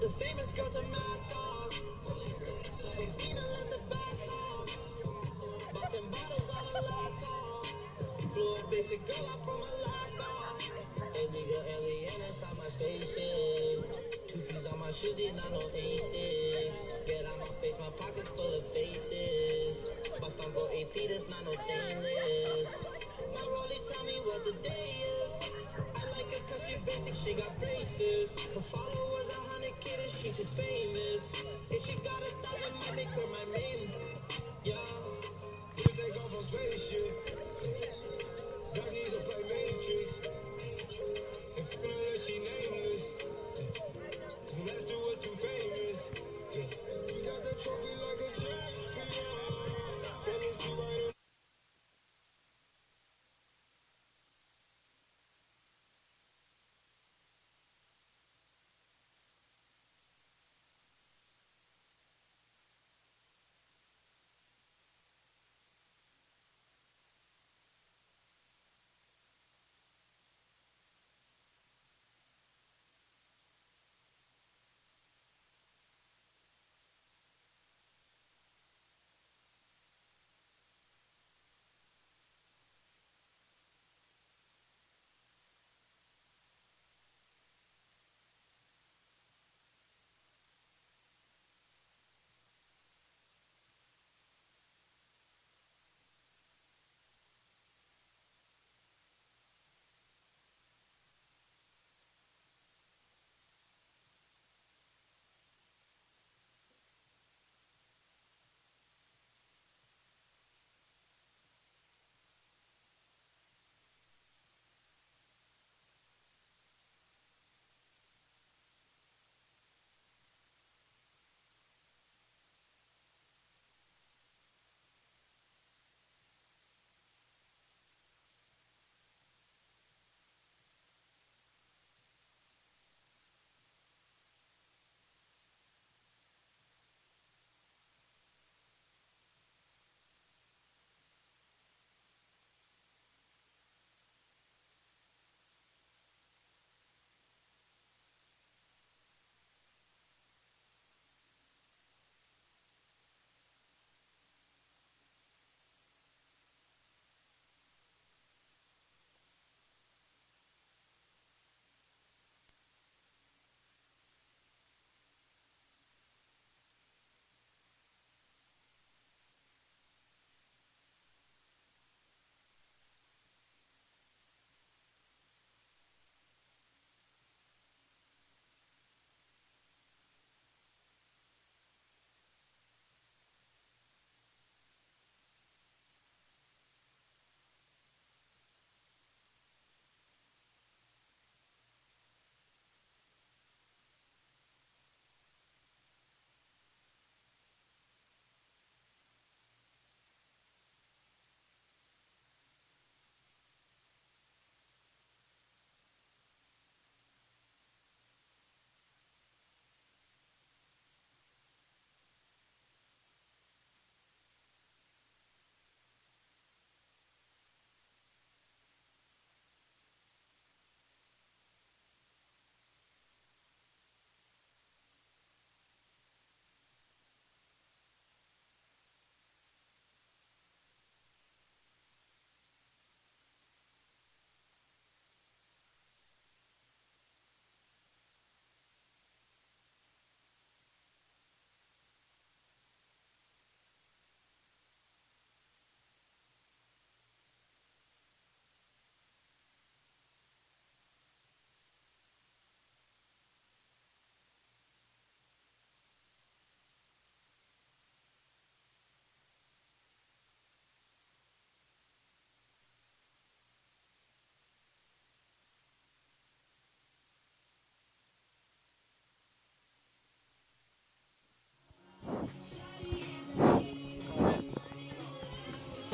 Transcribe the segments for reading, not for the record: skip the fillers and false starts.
The famous girl to mask off. Bambina let the bags off. Bustin' bottles on the last call. Flew a basic girl out from my last call. Illegal alien inside my spaceship. Two C's on my shoes, these not no aces. Get out my face, my pockets full of faces. Bust on gold AP, this not no stainless. My rollie tell me what the day is. I like her cause she basic, she got braces. Her followers 100K, and she too famous. If she got 1,000, might make her my main. Yeah. We take off on spaceship. Dark needs to play Matrix. And unless she nameless. Cause the last two was too famous. Yeah. We got the trophy like a champion. Fellas, see right on.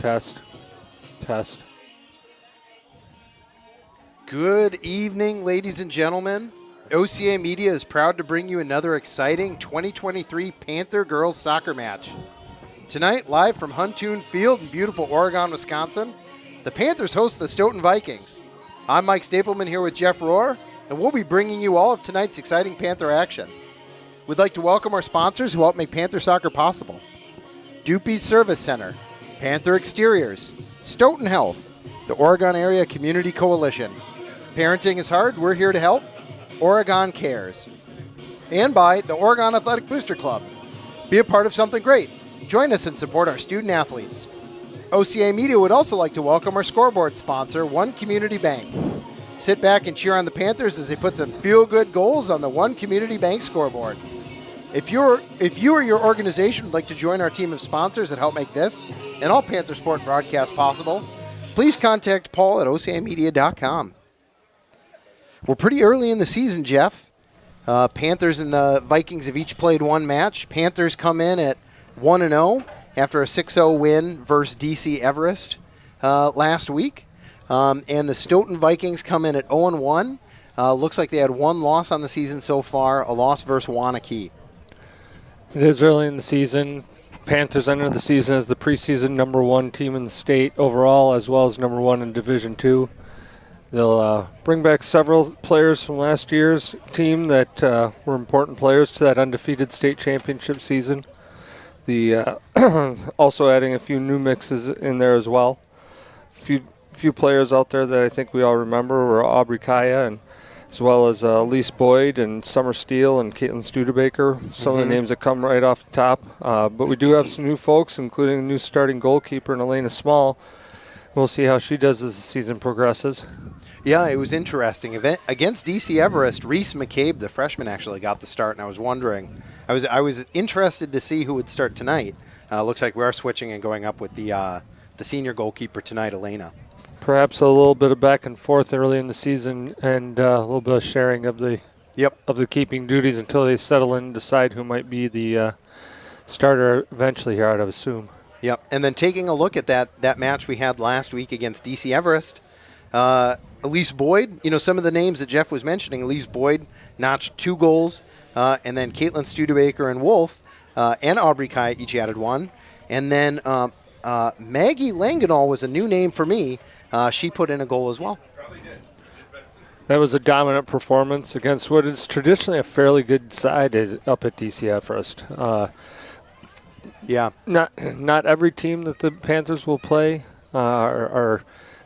Test. Good evening, ladies and gentlemen. OCA Media is proud to bring you another exciting 2023 Panther girls soccer match. Tonight, live from Huntoon Field in beautiful Oregon, Wisconsin, the Panthers host the Stoughton Vikings. I'm Mike Stapleman here with Jeff Rohr, and we'll be bringing you all of tonight's exciting Panther action. We'd like to welcome our sponsors who help make Panther soccer possible. Doopy's Service Center, Panther Exteriors, Stoughton Health, the Oregon Area Community Coalition. Parenting is hard, we're here to help. Oregon Cares. And by the Oregon Athletic Booster Club. Be a part of something great. Join us and support our student athletes. OCA Media would also like to welcome our scoreboard sponsor, One Community Bank. Sit back and cheer on the Panthers as they put some feel-good goals on the One Community Bank scoreboard. If you or your organization would like to join our team of sponsors that help make this and all Panther sport broadcasts possible, please contact Paul at ocamedia.com. We're pretty early in the season, Jeff. Panthers and the Vikings have each played one match. Panthers come in at 1-0 after a 6-0 win versus DC Everest last week. And the Stoughton Vikings come in at 0-1. Looks like they had one loss on the season so far, a loss versus Wanakee. It is early in the season. Panthers enter the season as the preseason number one team in the state overall, as well as number one in Division II. They'll bring back several players from last year's team that were important players to that undefeated state championship season. The also adding a few new mixes in there as well. Few players out there that I think we all remember were Aubrey Kaya, and as well as Elise Boyd and Summer Steele and Caitlin Studebaker, some of the names that come right off the top. But we do have some new folks, including a new starting goalkeeper in Elena Small. We'll see how she does as the season progresses. Yeah, it was interesting. Against DC Everest, Reese McCabe, the freshman, actually got the start, and I was wondering. I was interested to see who would start tonight. Looks like we are switching and going up with the senior goalkeeper tonight, Elena. Perhaps a little bit of back and forth early in the season, and a little bit of sharing of the keeping duties until they settle in and decide who might be the starter eventually here, I'd assume. Yep, and then taking a look at that match we had last week against DC Everest, Elise Boyd, some of the names that Jeff was mentioning, Elise Boyd notched 2 goals, and then Caitlin Studebaker and Wolf and Aubrey Kaya each added 1. And then Maggie Langenall was a new name for me. She put in a goal as well. That was a dominant performance against what is traditionally a fairly good side up at DC Everest. Yeah. Not every team that the Panthers will play are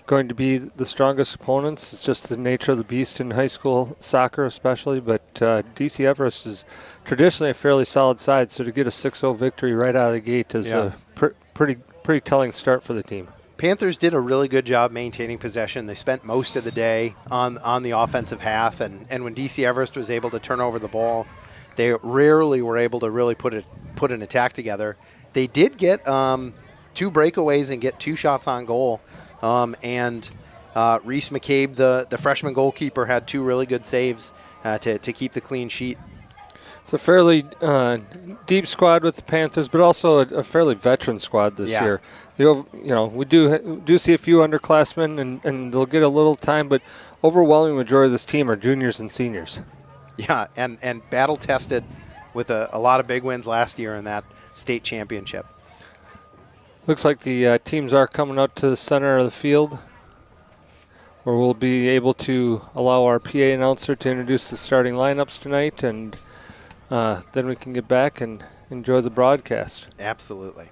going to be the strongest opponents. It's just the nature of the beast in high school soccer especially. But DC Everest is traditionally a fairly solid side, so to get a 6-0 victory right out of the gate is a pretty telling start for the team. Panthers did a really good job maintaining possession. They spent most of the day on the offensive half, and when DC Everest was able to turn over the ball, they rarely were able to really put an attack together. They did get 2 breakaways and get 2 shots on goal, and Reese McCabe, the freshman goalkeeper, had 2 really good saves to keep the clean sheet. It's a fairly deep squad with the Panthers, but also a fairly veteran squad this year. We do see a few underclassmen, and they'll get a little time, but overwhelming majority of this team are juniors and seniors. Yeah, and battle-tested with a lot of big wins last year in that state championship. Looks like the teams are coming out to the center of the field, where we'll be able to allow our PA announcer to introduce the starting lineups tonight, and then we can get back and enjoy the broadcast. Absolutely.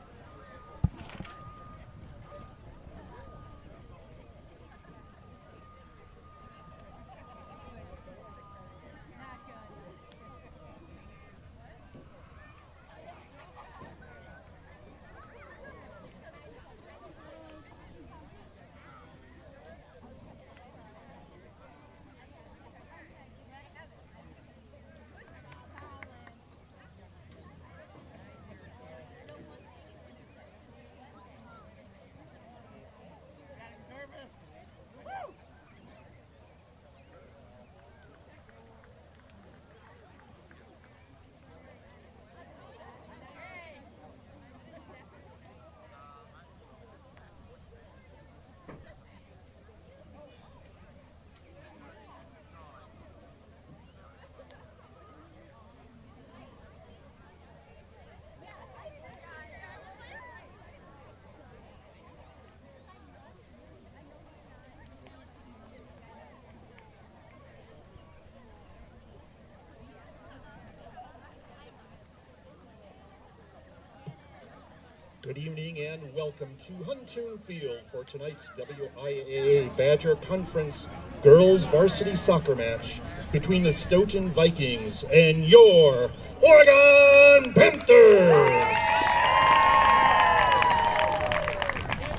Good evening and welcome to Huntoon Field for tonight's WIAA Badger Conference Girls Varsity Soccer match between the Stoughton Vikings and your Oregon Panthers.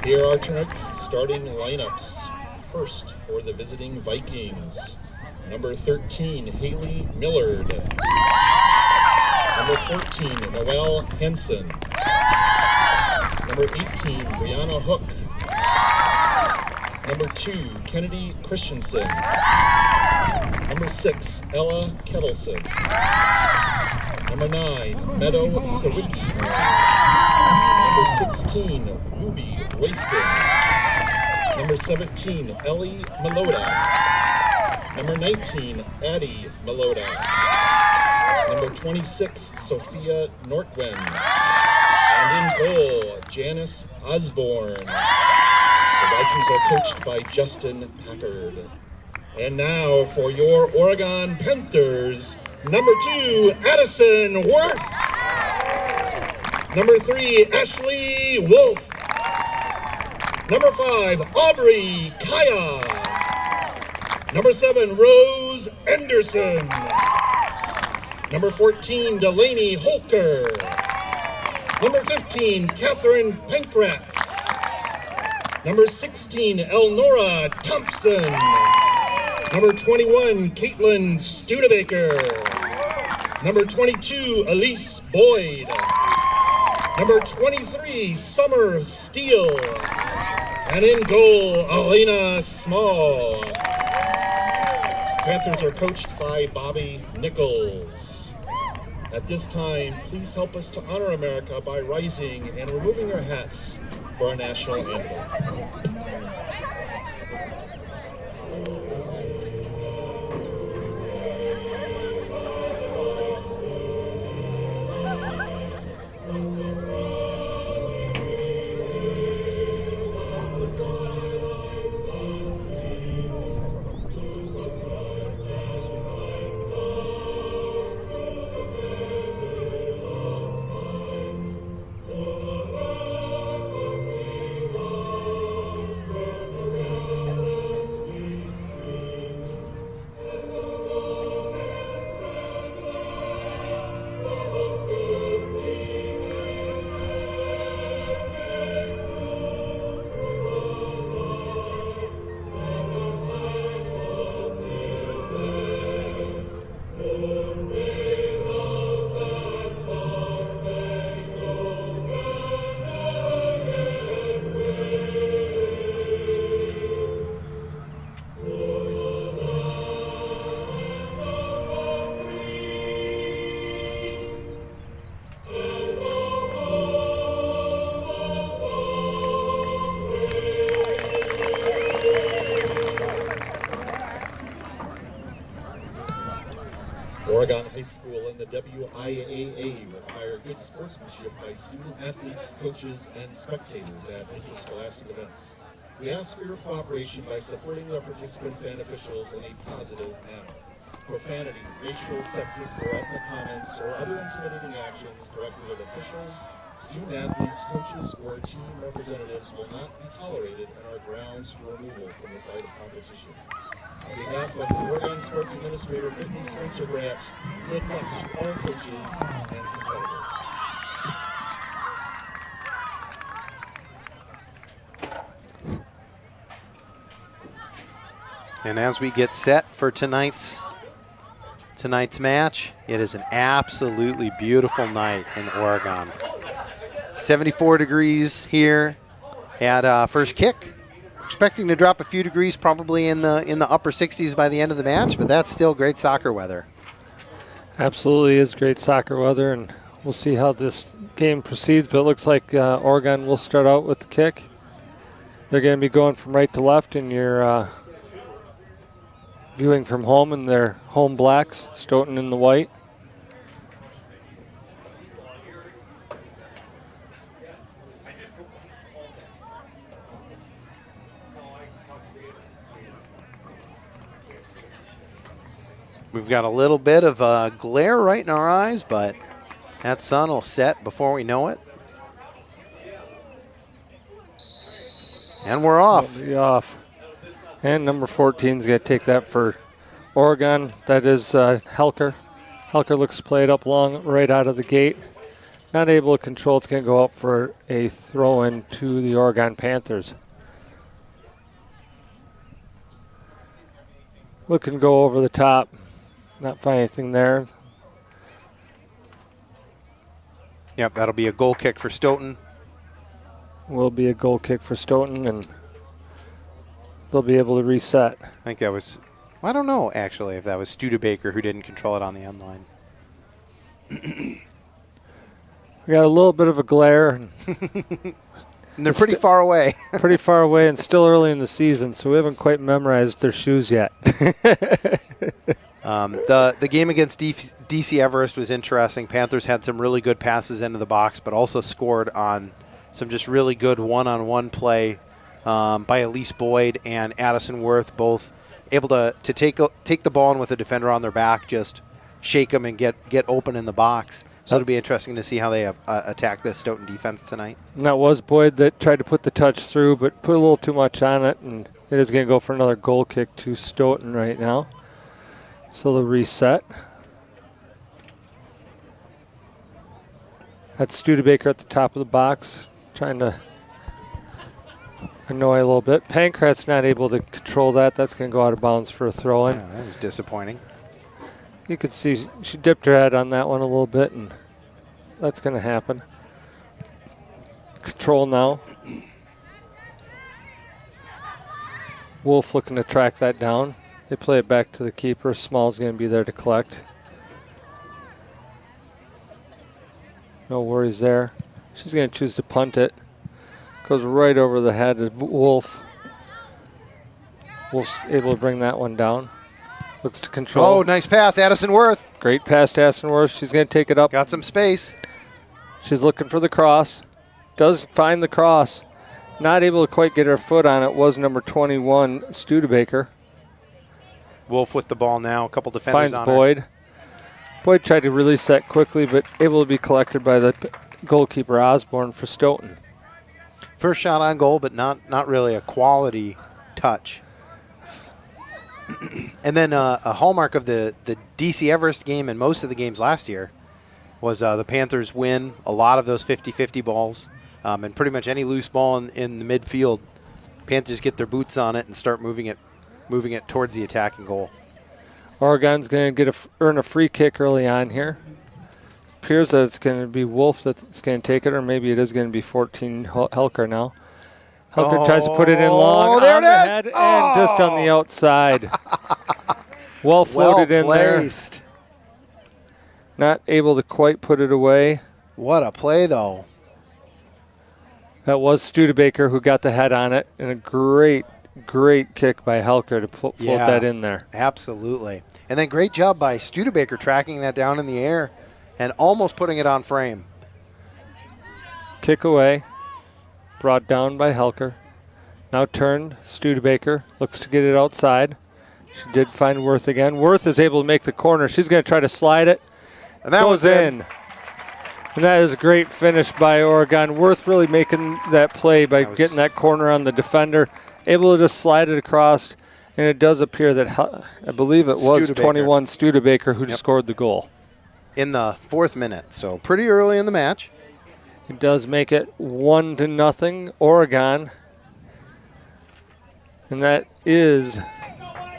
Here are tonight's starting lineups. First for the visiting Vikings, number 13, Haley Millard. Number 14, Noelle Henson. Number 18, Brianna Hook. Number 2, Kennedy Christensen. Number 6, Ella Kettleson. Number 9, Meadow Sawicki. Number 16, Ruby Waston. Number 17, Ellie Meloda. Number 19, Addie Meloda. Number 26, Sophia Nortwen. And in goal, Janice Osborne. The Vikings are coached by Justin Packard. And now for your Oregon Panthers, number 2, Addison Worth. Number 3, Ashley Wolf. Number 5, Aubrey Kaya. Number 7, Rose Anderson. Number 14, Delaney Holker. Number 15, Catherine Pankratz. Number 16, Elnora Thompson. Number 21, Caitlin Studebaker. Number 22, Elise Boyd. Number 23, Summer Steele. And in goal, Elena Small. Panthers are coached by Bobby Nichols. At this time, please help us to honor America by rising and removing your hats for our national anthem. Oregon High School and the WIAA require good sportsmanship by student athletes, coaches, and spectators at interscholastic events. We ask for your cooperation by supporting our participants and officials in a positive manner. Profanity, racial, sexist, or ethnic comments, or other intimidating actions directed at officials, student athletes, coaches, or team representatives will not be tolerated and are grounds for removal from the site of competition. On behalf of the Oregon Sports Administrator Brittany Spencer Grant, good luck to all coaches and competitors. And as we get set for tonight's match, it is an absolutely beautiful night in Oregon. 74 degrees here at first kick. Expecting to drop a few degrees, probably in the upper 60s by the end of the match, but that's still great soccer weather. Absolutely is great soccer weather, and we'll see how this game proceeds, but it looks like Oregon will start out with the kick. They're going to be going from right to left, and you're viewing from home in their home blacks, Stoughton in the white. We've got a little bit of glare right in our eyes, but that sun will set before we know it. And we're off. Be off. And number 14 is going to take that for Oregon. That is Helker. Helker looks to play it up long right out of the gate. Not able to control. It's going to go up for a throw-in to the Oregon Panthers. Looking to go over the top. Not find anything there. Yep, that'll be a goal kick for Stoughton. Will be a goal kick for Stoughton, and they'll be able to reset. I think that was, I don't know, actually, if that was Studebaker who didn't control it on the end line. We got a little bit of a glare. And they're pretty far away. pretty far away and still early in the season, so we haven't quite memorized their shoes yet. The game against DC Everest was interesting. Panthers had some really good passes into the box, but also scored on some just really good one-on-one play by Elise Boyd and Addison Worth, both able to take the ball and with a defender on their back, just shake them and get open in the box. So it'll be interesting to see how they attack this Stoughton defense tonight. And that was Boyd that tried to put the touch through, but put a little too much on it, and it is going to go for another goal kick to Stoughton right now. So they'll reset. That's Studebaker at the top of the box, trying to annoy a little bit. Pankrat's not able to control that. That's going to go out of bounds for a throw-in. Yeah, that was disappointing. You could see she dipped her head on that one a little bit, and that's going to happen. Control now. Wolf looking to track that down. They play it back to the keeper. Small's going to be there to collect. No worries there. She's going to choose to punt it. Goes right over the head of Wolf. Wolf's able to bring that one down. Looks to control. Oh, nice pass, Addison Worth. Great pass to Addison Worth. She's going to take it up. Got some space. She's looking for the cross. Does find the cross. Not able to quite get her foot on it. Was number 21, Studebaker. Wolf with the ball now. A couple defenders Finds on Boyd. her. Boyd tried to release that quickly, but able to be collected by the goalkeeper Osborne for Stoughton. First shot on goal, but not really a quality touch. And then a hallmark of the DC Everest game and most of the games last year was the Panthers win a lot of those 50-50 balls. And pretty much any loose ball in the midfield, Panthers get their boots on it and start moving it towards the attacking goal. Oregon's going to earn a free kick early on here. Appears that it's going to be Wolf that's going to take it, or maybe it is going to be 14 Helker now. Helker tries to put it in long there on it the is. head and just on the outside. Well floated in there. Not able to quite put it away. What a play, though. That was Studebaker who got the head on it, and a great kick by Helker to float that in there. Absolutely. And then great job by Studebaker tracking that down in the air and almost putting it on frame. Kick away. Brought down by Helker. Now turned. Studebaker looks to get it outside. She did find Worth again. Worth is able to make the corner. She's going to try to slide it. And that goes in. And that is a great finish by Oregon. Worth really making that play by getting that corner on the defender. Able to just slide it across. And it does appear that, I believe it was 21 Studebaker who scored the goal. In the 4th minute, so pretty early in the match. It does make it 1-0 Oregon. And that is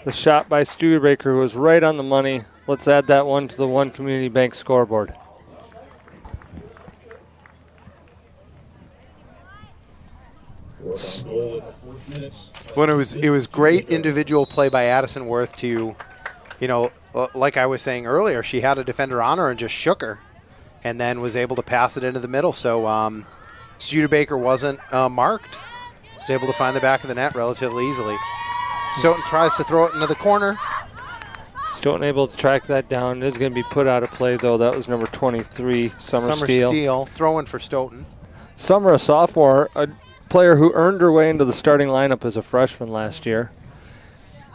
the shot by Studebaker, who was right on the money. Let's add that one to the One Community Bank scoreboard. When it was great individual play by Addison Worth to, like I was saying earlier, she had a defender on her and just shook her, and then was able to pass it into the middle. So Studebaker wasn't marked. Was able to find the back of the net relatively easily. Stoughton tries to throw it into the corner. Stoughton able to track that down. It is going to be put out of play, though. That was number 23, Summer Steele. Throwing for Stoughton. Summer, a sophomore, a player who earned her way into the starting lineup as a freshman last year.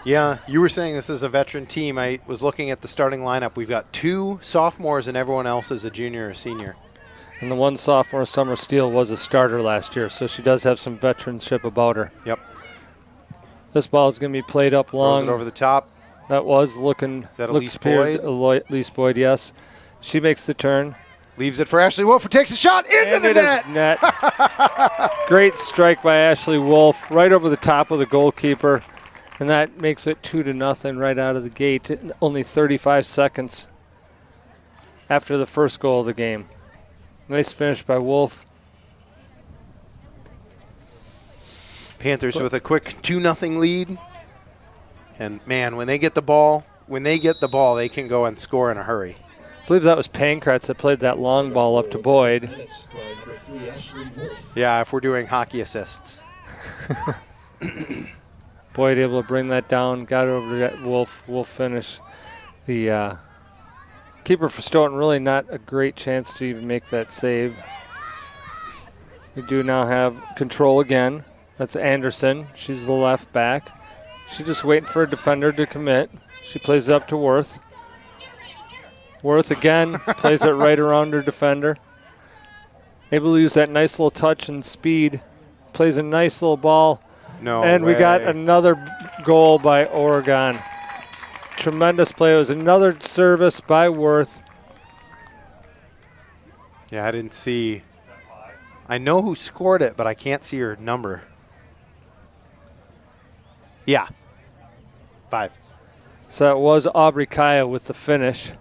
Yeah, you were saying this is a veteran team. I was looking at the starting lineup. We've got 2 sophomores and everyone else is a junior or senior. And the one sophomore, Summer Steele, was a starter last year, so she does have some veteranship about her. Yep. This ball is going to be played up long. Throws it over the top. That was looking. Is that looks Elise Boyd? Elise Boyd, yes. She makes the turn. Leaves it for Ashley Wolf, who takes a shot into And the it is net. Great strike by Ashley Wolf, right over the top of the goalkeeper. And that makes it 2-0 right out of the gate. Only 35 seconds after the first goal of the game. Nice finish by Wolf. Panthers with a quick 2-0 lead. And man, when they get the ball, they can go and score in a hurry. I believe that was Pankratz that played that long ball up to Boyd. Minutes by number 3, Ashley Wolf. Yeah, if we're doing hockey assists. Boyd able to bring that down, got it over to Wolf. Wolf finish. The keeper for Stoughton really not a great chance to even make that save. We do now have control again. That's Anderson. She's the left back. She's just waiting for a defender to commit. She plays it up to Worth. Worth again plays it right around her defender. Able to use that nice little touch and speed. Plays a nice little ball. And we got another goal by Oregon. Tremendous play. It was another service by Worth. Yeah, I didn't see. I know who scored it, but I can't see her number. Yeah. 5. So that was Aubrey Kaya with the finish.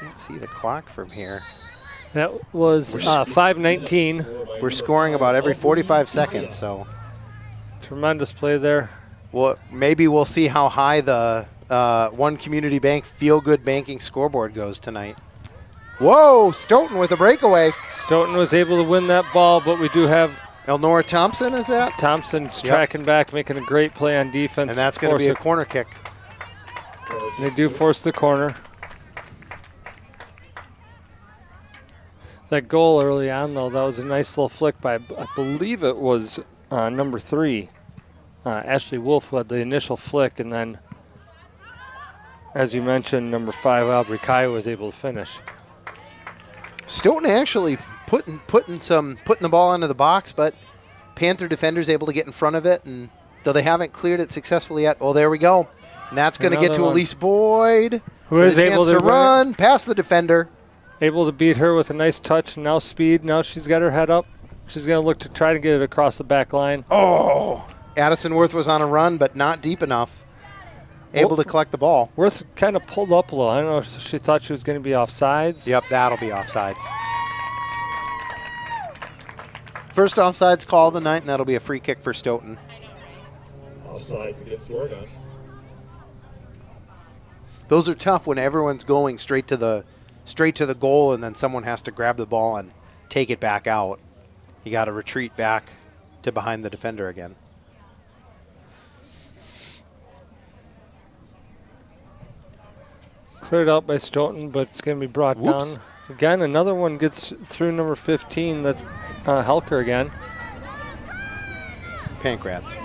Can't see the clock from here. That was 5:19. We're scoring about every 45 seconds, so. Tremendous play there. Well, maybe we'll see how high the One Community Bank Feel Good Banking scoreboard goes tonight. Whoa, Stoughton with a breakaway. Stoughton was able to win that ball, but we do have Elnora Thompson, is that? Thompson's tracking back, making a great play on defense. And that's going to be a corner kick. They do force the corner. That goal early on, though, that was a nice little flick by, I believe it was number 3, Ashley Wolf, who had the initial flick, and then, as you mentioned, number 5, Aubrey Kai was able to finish. Stoughton actually putting the ball into the box, but Panther defenders able to get in front of it, and though they haven't cleared it successfully yet, well, there we go. And that's going to get to Elise Boyd, who is able to run past the defender. Able to beat her with a nice touch, and now speed. Now she's got her head up. She's going to look to try to get it across the back line. Oh! Addison Worth was on a run, but not deep enough. Able to collect the ball. Worth kind of pulled up a little. I don't know if she thought she was going to be offsides. Yep, that'll be offsides. First offsides call of the night, and that'll be a free kick for Stoughton. Offsides against Oregon. Those are tough when everyone's going straight to the goal, and then someone has to grab the ball and take it back out. You got to retreat back to behind the defender again. Cleared out by Stoughton, but it's going to be brought down. Again, another one gets through number 15. That's Helker again. Pankratz.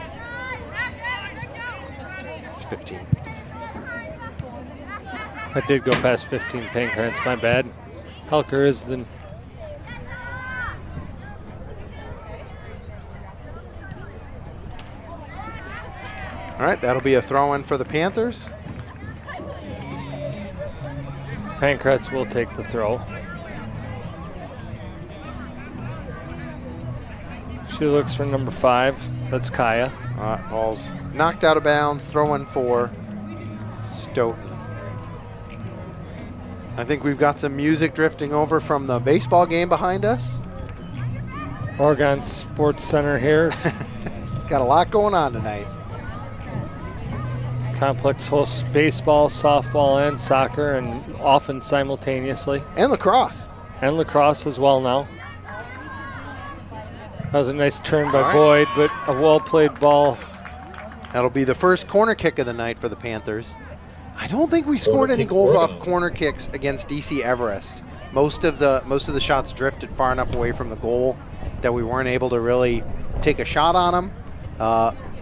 It's 15. That did go past 15 Pankratz, my bad. Helker is the... All right, that'll be a throw-in for the Panthers. Pankratz will take the throw. She looks for number 5. That's Kaya. Ball's knocked out of bounds. Throw-in for Stoughton. I think we've got some music drifting over from the baseball game behind us. Oregon Sports Center here. Got a lot going on tonight. Complex hosts baseball, softball, and soccer, and often simultaneously. And lacrosse. And lacrosse as well now. That was a nice turn by Boyd, but a well-played ball. That'll be the first corner kick of the night for the Panthers. I don't think we scored any goals off corner kicks against DC Everest. Most of the shots drifted far enough away from the goal that we weren't able to really take a shot on them.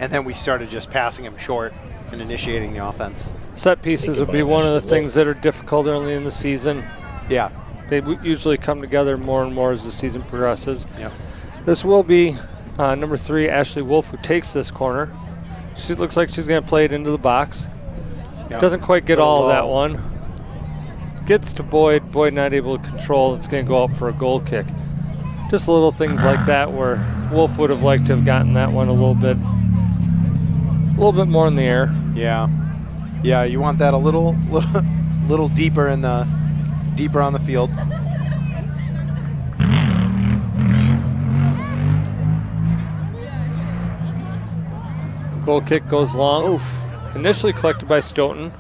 And then we started just passing them short and initiating the offense. Set pieces would be one of the things that are difficult early in the season. Yeah. They usually come together more and more as the season progresses. Yep. This will be number 3, Ashley Wolf, who takes this corner. She looks like she's going to play it into the box. Yep. Doesn't quite get all of that one. Gets to Boyd. Boyd not able to control. It's going to go up for a goal kick. Just little things like that where Wolf would have liked to have gotten that one a little bit more in the air. Yeah. Yeah, you want that a little deeper on the field. Goal kick goes long. Oof. Initially collected by Stoughton.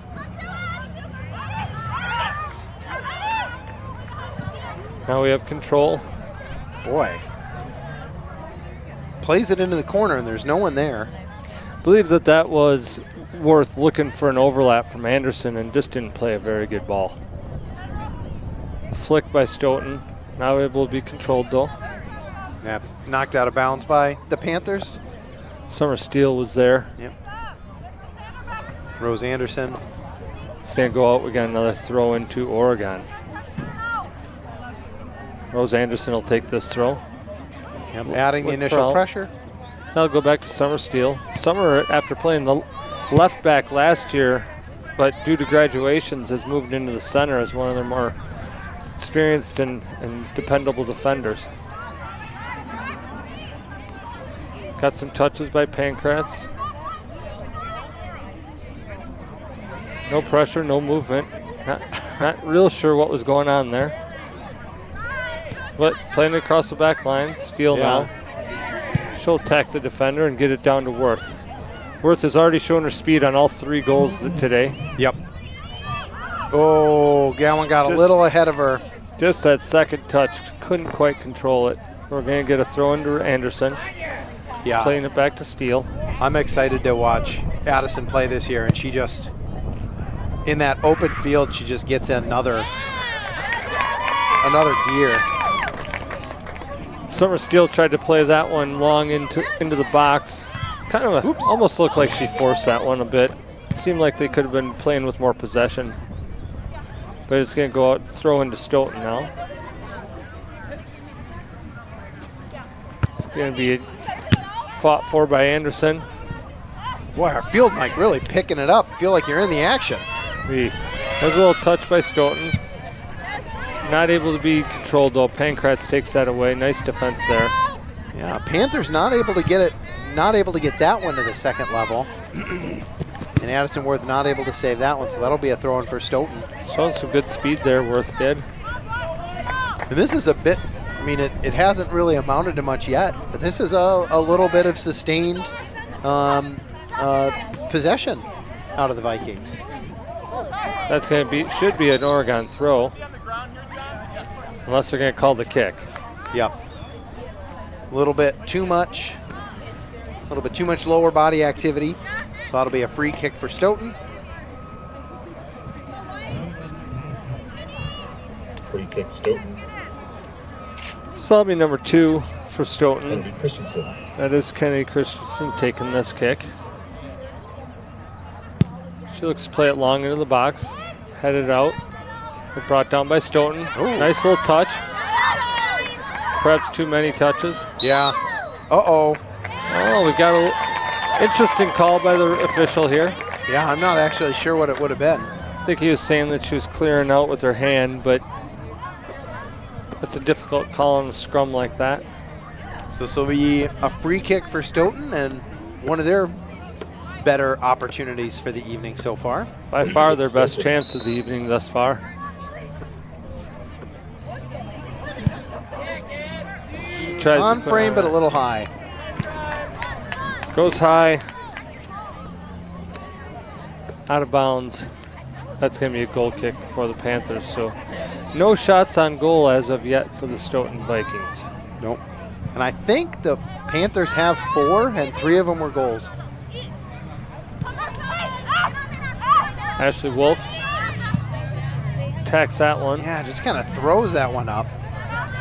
Now we have control. Boy. Plays it into the corner, and there's no one there. I believe that was Worth looking for an overlap from Anderson and just didn't play a very good ball. Flick by Stoughton. Now able to be controlled, though. That's knocked out of bounds by the Panthers. Summer Steele was there. Yep. Rose Anderson. It's going to go out. We got another throw into Oregon. Rose Anderson will take this throw. Yep. Adding the initial pressure. That'll go back to Summer Steele. Summer, after playing the left back last year, but due to graduations, has moved into the center as one of their more experienced and dependable defenders. Got some touches by Pankratz. No pressure, no movement. Not real sure what was going on there. But playing it across the back line, Steele now. She'll attack the defender and get it down to Worth. Worth has already shown her speed on all 3 goals today. Yep. Oh, Gowan got a little ahead of her. Just that second touch, couldn't quite control it. We're going to get a throw into Anderson. Yeah. Playing it back to Steele. I'm excited to watch Addison play this year, and she just, in that open field, she just gets another gear. Summer Steele tried to play that one long into the box. Kind of almost looked like she forced that one a bit. It seemed like they could have been playing with more possession. But it's going to go out, throw into Stoughton now. It's going to be fought for by Anderson. Boy, our field mic really picking it up. Feel like you're in the action. There's a little touch by Stoughton. Not able to be controlled though. Pankratz takes that away. Nice defense there. Yeah, Panthers not able to get that one to the second level. And Addison Worth not able to save that one, so that'll be a throw in for Stoughton. Showing some good speed there, Worth did. And this is a bit, I mean, it hasn't really amounted to much yet, but this is a little bit of sustained possession out of the Vikings. That's going to should be an Oregon throw, unless they're going to call the kick. Yep. A little bit too much lower body activity. So that'll be a free kick for Stoughton. Free kick, Stoughton. So that'll be number 2 for Stoughton. Kennedy Christensen. That is Kennedy Christensen taking this kick. She looks to play it long into the box. Headed out. Brought down by Stoughton. Ooh. Nice little touch. Perhaps too many touches. Yeah. Uh-oh. Oh, we got a interesting call by the official here. Yeah, I'm not actually sure what it would have been. I think he was saying that she was clearing out with her hand, but that's a difficult call on a scrum like that. So this will be a free kick for Stoughton and one of their better opportunities for the evening so far. By far their best chance of the evening thus far. She tries on frame, but a little high. Goes high. Out of bounds. That's going to be a goal kick for the Panthers. So no shots on goal as of yet for the Stoughton Vikings. Nope. And I think the Panthers have 4, and 3 of them were goals. Ashley Wolf attacks that one. Yeah, just kind of throws that one up.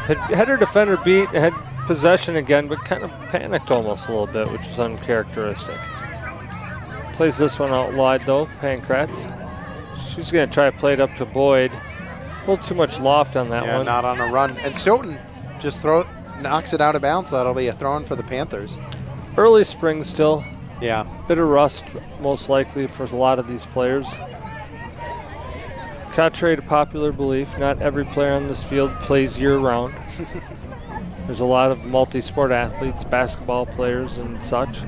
Had her defender beat, had possession again, but kind of panicked almost a little bit, which is uncharacteristic. Plays this one out wide though, Pankratz. She's going to try to play it up to Boyd. A little too much loft on that one. Not on a run. And Stoughton just knocks it out of bounds. That'll be a throw-in for the Panthers. Early spring still. Yeah. Bit of rust, most likely, for a lot of these players. Contrary to popular belief, not every player on this field plays year-round. There's a lot of multi-sport athletes, basketball players and such.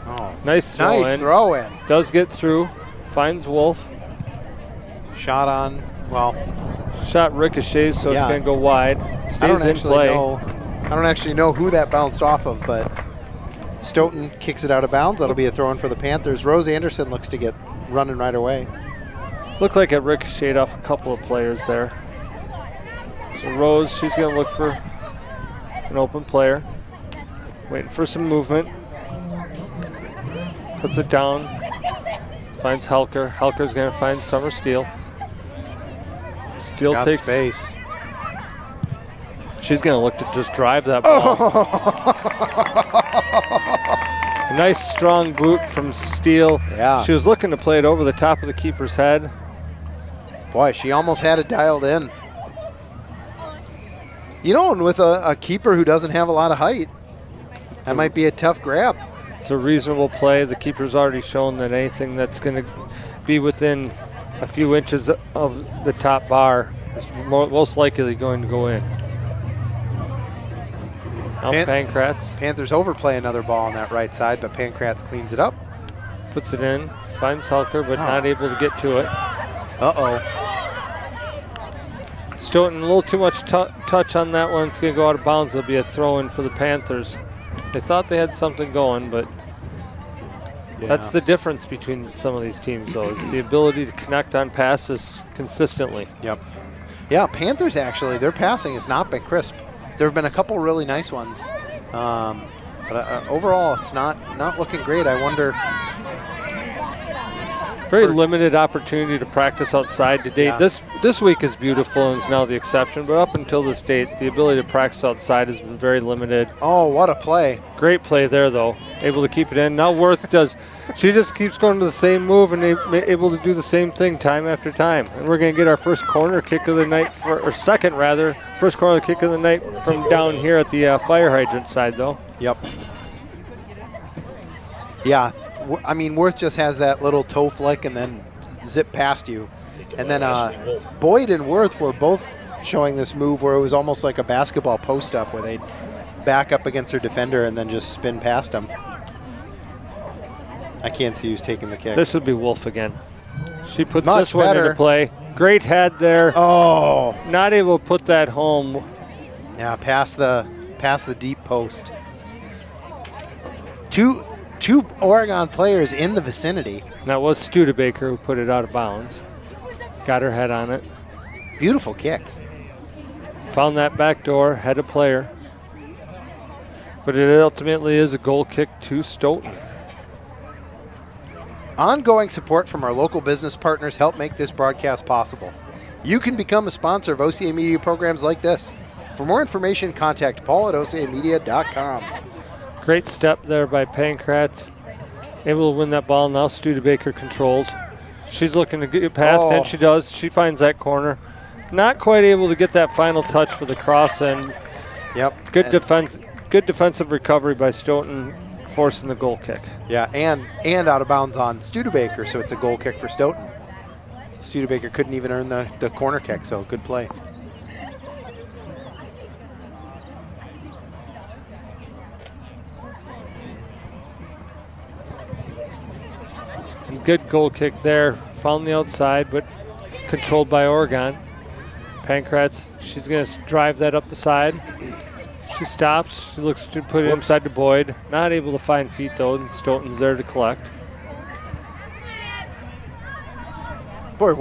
Oh, nice throw-in. Does get through. Finds Wolf. Shot on, well. Shot ricochets, so it's going to go wide. Stays in play. I don't actually know who that bounced off of, but Stoughton kicks it out of bounds. That'll be a throw-in for the Panthers. Rose Anderson looks to get running right away. Looked like it ricocheted off a couple of players there. So Rose, she's going to look for an open player. Waiting for some movement. Puts it down. Finds Helker. Helker's going to find Summer Steele. Steele takes space. She's going to look to just drive that ball. A nice strong boot from Steele. Yeah. She was looking to play it over the top of the keeper's head. Boy, she almost had it dialed in. You know, and with a keeper who doesn't have a lot of height, that might be a tough grab. It's a reasonable play. The keeper's already shown that anything that's going to be within a few inches of the top bar is most likely going to go in. Now Pankratz. Panthers overplay another ball on that right side, but Pankratz cleans it up. Puts it in, finds Helker, but not able to get to it. Uh-oh. Stoughton, a little too much touch on that one. It's going to go out of bounds. There'll be a throw-in for the Panthers. They thought they had something going, but that's the difference between some of these teams, though, is the ability to connect on passes consistently. Yep. Yeah, Panthers, actually, their passing has not been crisp. There have been a couple really nice ones. But overall, it's not looking great. I wonder. Very limited opportunity to practice outside to date. Yeah. This week is beautiful and is now the exception, but up until this date, the ability to practice outside has been very limited. Oh, what a play. Great play there, though. Able to keep it in. Now Worth does. She just keeps going to the same move and able to do the same thing time after time. And we're going to get our first corner kick of the night, first corner kick of the night from down here at the fire hydrant side, though. Yep. Yeah. I mean, Worth just has that little toe flick and then zip past you. And then Boyd and Worth were both showing this move where it was almost like a basketball post-up where they'd back up against their defender and then just spin past him. I can't see who's taking the kick. This would be Wolf again. She puts Much this one better. into play. Great head there. Oh. Not able to put that home. Yeah, past the deep post. Two Oregon players in the vicinity. And that was Studebaker who put it out of bounds. Got her head on it. Beautiful kick. Found that back door, had a player. But it ultimately is a goal kick to Stoughton. Ongoing support from our local business partners help make this broadcast possible. You can become a sponsor of OCA Media programs like this. For more information, contact Paul at ocamedia.com. Great step there by Pankratz. Able to win that ball. Now Studebaker controls. She's looking to get past, and she does. She finds that corner. Not quite able to get that final touch for the cross, and good defensive recovery by Stoughton, forcing the goal kick. Yeah, and out of bounds on Studebaker, so it's a goal kick for Stoughton. Studebaker couldn't even earn the corner kick, so good play. Good goal kick there. Found the outside, but controlled by Oregon. Pankratz, she's going to drive that up the side. She stops. She looks to put it inside to Boyd. Not able to find feet, though, and Stoughton's there to collect. Boy,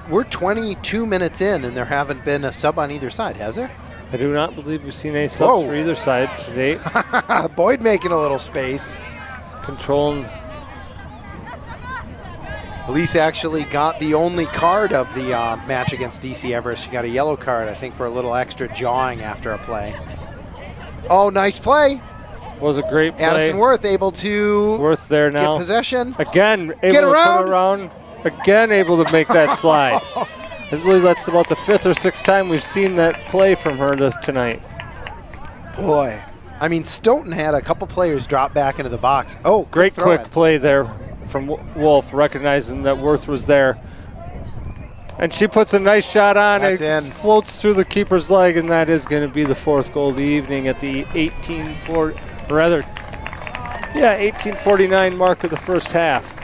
we're 22 minutes in, and there haven't been a sub on either side, has there? I do not believe we've seen any subs for either side to date. Boyd making a little space. Controlling. Elise actually got the only card of the match against DC Everest. She got a yellow card, I think, for a little extra jawing after a play. Oh, nice play. Was a great play. Addison Worth able to Worth there now. Get possession. Again, able Get to around. put around. Again, able to make that slide. I believe that's about the 5th or 6th time we've seen that play from her tonight. Boy. I mean, Stoughton had a couple players drop back into the box. Oh, Great quick throw-in. play there from Wolf, recognizing that Worth was there. And she puts a nice shot on. That's it in. floats through the keeper's leg, and that is going to be the 4th goal of the evening at the 1849 mark of the first half.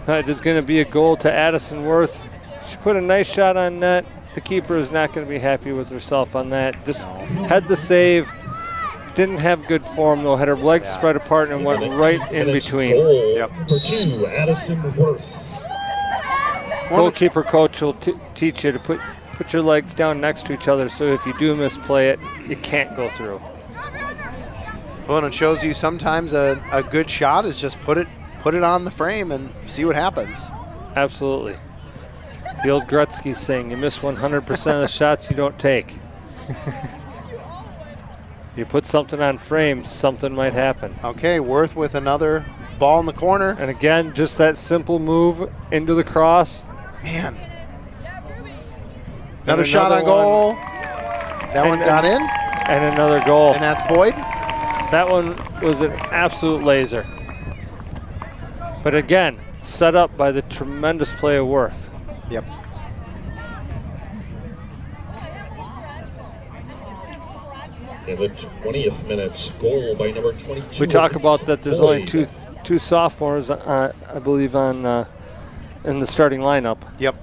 That is going to be a goal to Addison Worth. She put a nice shot on net. The keeper is not going to be happy with herself on that. Just had the save. Didn't have good form, though. Had her legs spread apart and went right in between. Goal number 2, Addison Worth. Goalkeeper coach will teach you to put your legs down next to each other, so if you do misplay it, you can't go through. Well, and it shows you sometimes a good shot is just put it on the frame and see what happens. Absolutely. The old Gretzky saying, you miss 100% of the shots you don't take. You put something on frame, something might happen. Okay, Worth with another ball in the corner. And again, just that simple move into the cross. Man. Another shot on goal. That one got in. And another goal. And that's Boyd. That one was an absolute laser. But again, set up by the tremendous play of Worth. Yep. In the 20th minute, goal by number 22. We talk about that there's only Boyd. two sophomores, I believe, in the starting lineup. Yep.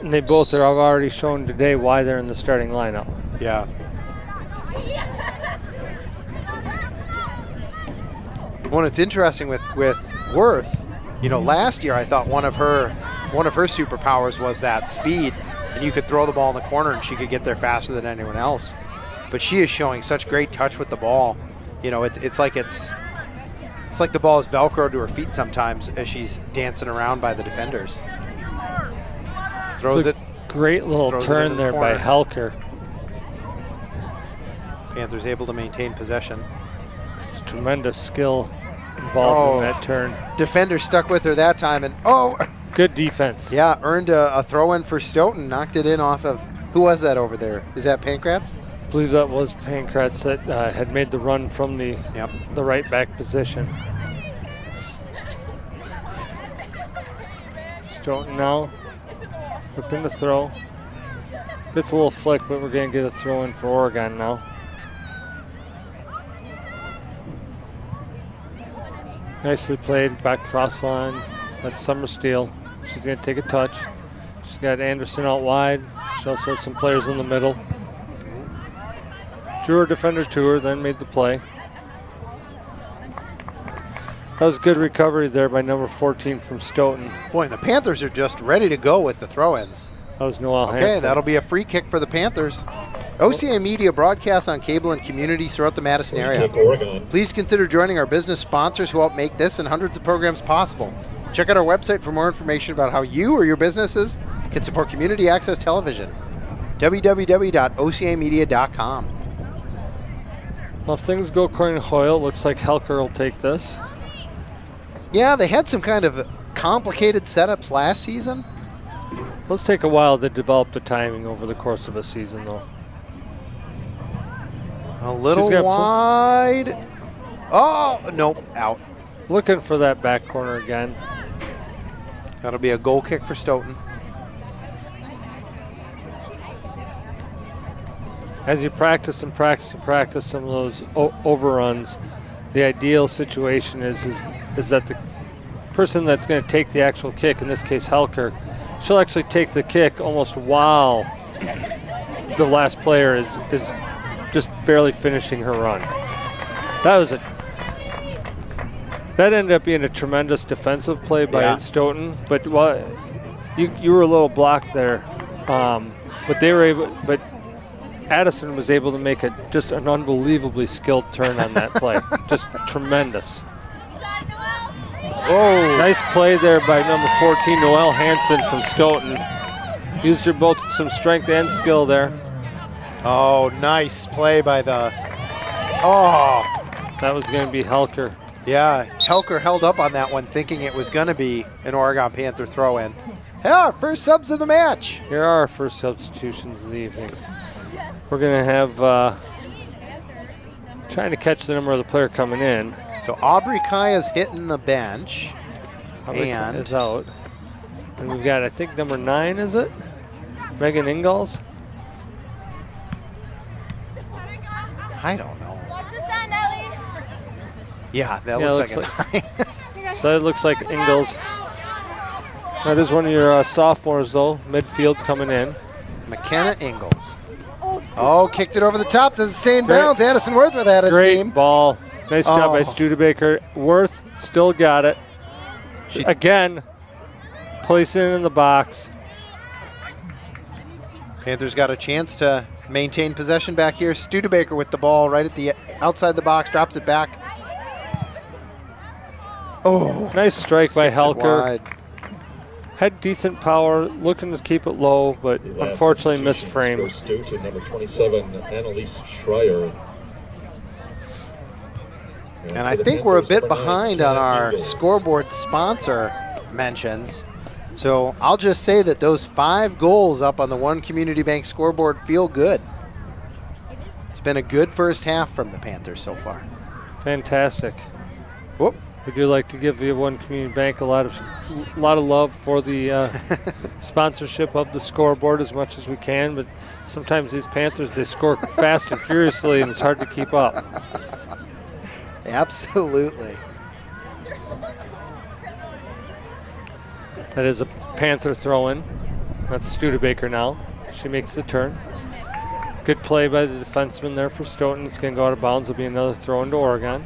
And they both are already shown today why they're in the starting lineup. Yeah. Well, it's interesting with Worth. You know, last year I thought one of her superpowers was that speed, and you could throw the ball in the corner and she could get there faster than anyone else. But she is showing such great touch with the ball. You know, it's like the ball is Velcro to her feet sometimes as she's dancing around by the defenders. Throws it. Great little throws it turn into the there by corner. Helker. Panthers able to maintain possession. It's tremendous skill involved in that turn. Defender stuck with her that time, and good defense. Yeah, earned a throw-in for Stoughton, knocked it in off of, who was that over there? Is that Pankratz? I believe that was Pankratz that had made the run from the right back position. Stoughton now looking to throw. Gets a little flick, but we're going to get a throw in for Oregon now. Nicely played, back cross line. That's Summer Steele. She's going to take a touch. She's got Anderson out wide. She also has some players in the middle. Drew her defender to her, then made the play. That was good recovery there by number 14 from Stoughton. Boy, and the Panthers are just ready to go with the throw-ins. That was Noel Okay, Hansen. that'll be a free kick for the Panthers. OCA Media broadcasts on cable and communities throughout the Madison Free area. kick, Oregon. Please consider joining our business sponsors who help make this and hundreds of programs possible. Check out our website for more information about how you or your businesses can support community access television. www.ocamedia.com. Well, if things go according to Hoyle, it looks like Helker will take this. Yeah, they had some kind of complicated setups last season. Let's take a while to develop the timing over the course of a season, though. A little wide. Oh, nope, out. Looking for that back corner again. That'll be a goal kick for Stoughton. As you practice and practice and practice some of those overruns, the ideal situation is that the person that's going to take the actual kick, in this case Helker, she'll actually take the kick almost while the last player is just barely finishing her run. That ended up being a tremendous defensive play by Stoughton, but you were a little blocked there, but they were able. But Addison was able to make just an unbelievably skilled turn on that play, just tremendous. Oh, nice play there by number 14, Noelle Hansen from Stoughton. Used her both some strength and skill there. Oh, nice play by the. Oh, that was going to be Helker. Yeah, Helker held up on that one thinking it was going to be an Oregon Panther throw-in. Yeah, first subs of the match. Here are our first substitutions of the evening. We're going to have, trying to catch the number of the player coming in. So Aubrey Kaya's hitting the bench. Aubrey And is out. And we've got, I think, number 9, is it? Megan Ingalls? I don't know. Watch the sun, Ellie. Yeah, that Yeah, looks like a 9. So that looks like Ingalls. That is one of your sophomores, though, midfield coming in. McKenna Ingalls. Oh, kicked it over the top. Doesn't stay in Great. bounds. Addison Worth with that Great team. ball. Nice job by Oh. Studebaker. Worth still got it. Again, placing it in the box. Panthers got a chance to maintain possession back here. Studebaker with the ball right at the outside the box, drops it back. Oh, Nice strike by skips it Helker. wide. Had decent power, looking to keep it low, but The last unfortunately missed substitution frame. for Stoughton, number 27, Annalise Schreier. And for I the think we're a Panthers, bit number 9, behind on Kenna our Ingles. scoreboard sponsor mentions. So I'll just say that those 5 goals up on the One Community Bank scoreboard feel good. It's been a good first half from the Panthers so far. Fantastic. Whoop. We do like to give the One Community Bank a lot of love for the sponsorship of the scoreboard as much as we can, but sometimes these Panthers, they score fast and furiously, and it's hard to keep up. Absolutely. That is a Panther throw-in. That's Studebaker now. She makes the turn. Good play by the defenseman there for Stoughton. It's going to go out of bounds. It'll be another throw-in to Oregon.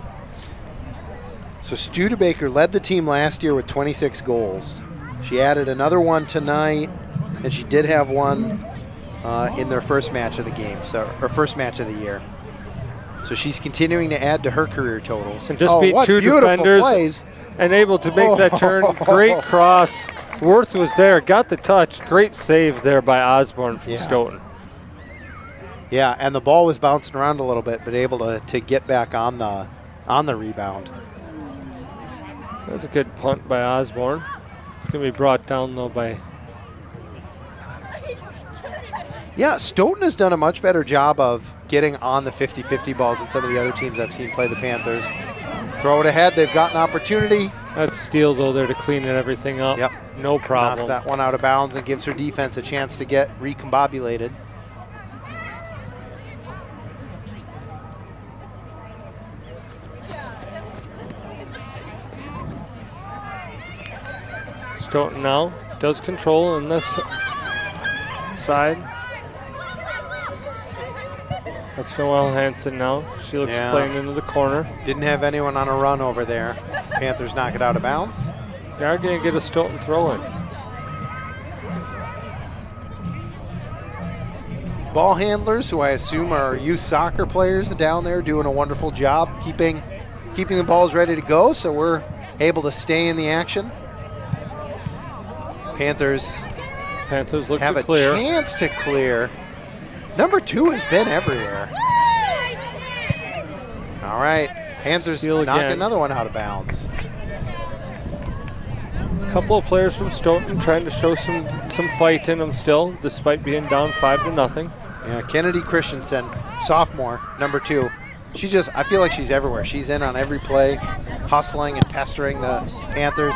So Studebaker led the team last year with 26 goals. She added another one tonight, and she did have one in their first match of the game, or first match of the year. So she's continuing to add to her career totals. And just beat what 2 beautiful defenders plays. and able to make that turn. Great cross. Worth was there, got the touch. Great save there by Osborne from Yeah. Stoughton. Yeah, and the ball was bouncing around a little bit, but able to get back on the rebound. That's a good punt by Osborne. It's going to be brought down, though, by... Yeah, Stoughton has done a much better job of getting on the 50-50 balls than some of the other teams I've seen play the Panthers. Throw it ahead. They've got an opportunity. That's Steele, though, there to clean everything up. Yep. No Knocks problem. that one out of bounds and gives her defense a chance to get recombobulated. Stoughton now does control on this side. That's Noelle Hansen now. She looks Yeah. playing into the corner. Didn't have anyone on a run over there. Panthers knock it out of bounds. They are going to get a Stoughton throw-in. Ball handlers, who I assume are youth soccer players down there, doing a wonderful job keeping the balls ready to go, so we're able to stay in the action. Panthers Panthers look have to a clear. chance to clear. Number 2 has been everywhere. All right, Panthers Steal knock again. another one out of bounds. A couple of players from Stoughton trying to show some fight in them still, despite being down 5-0. Yeah, Kennedy Christensen, sophomore, number 2. I feel like she's everywhere. She's in on every play, hustling and pestering the Panthers.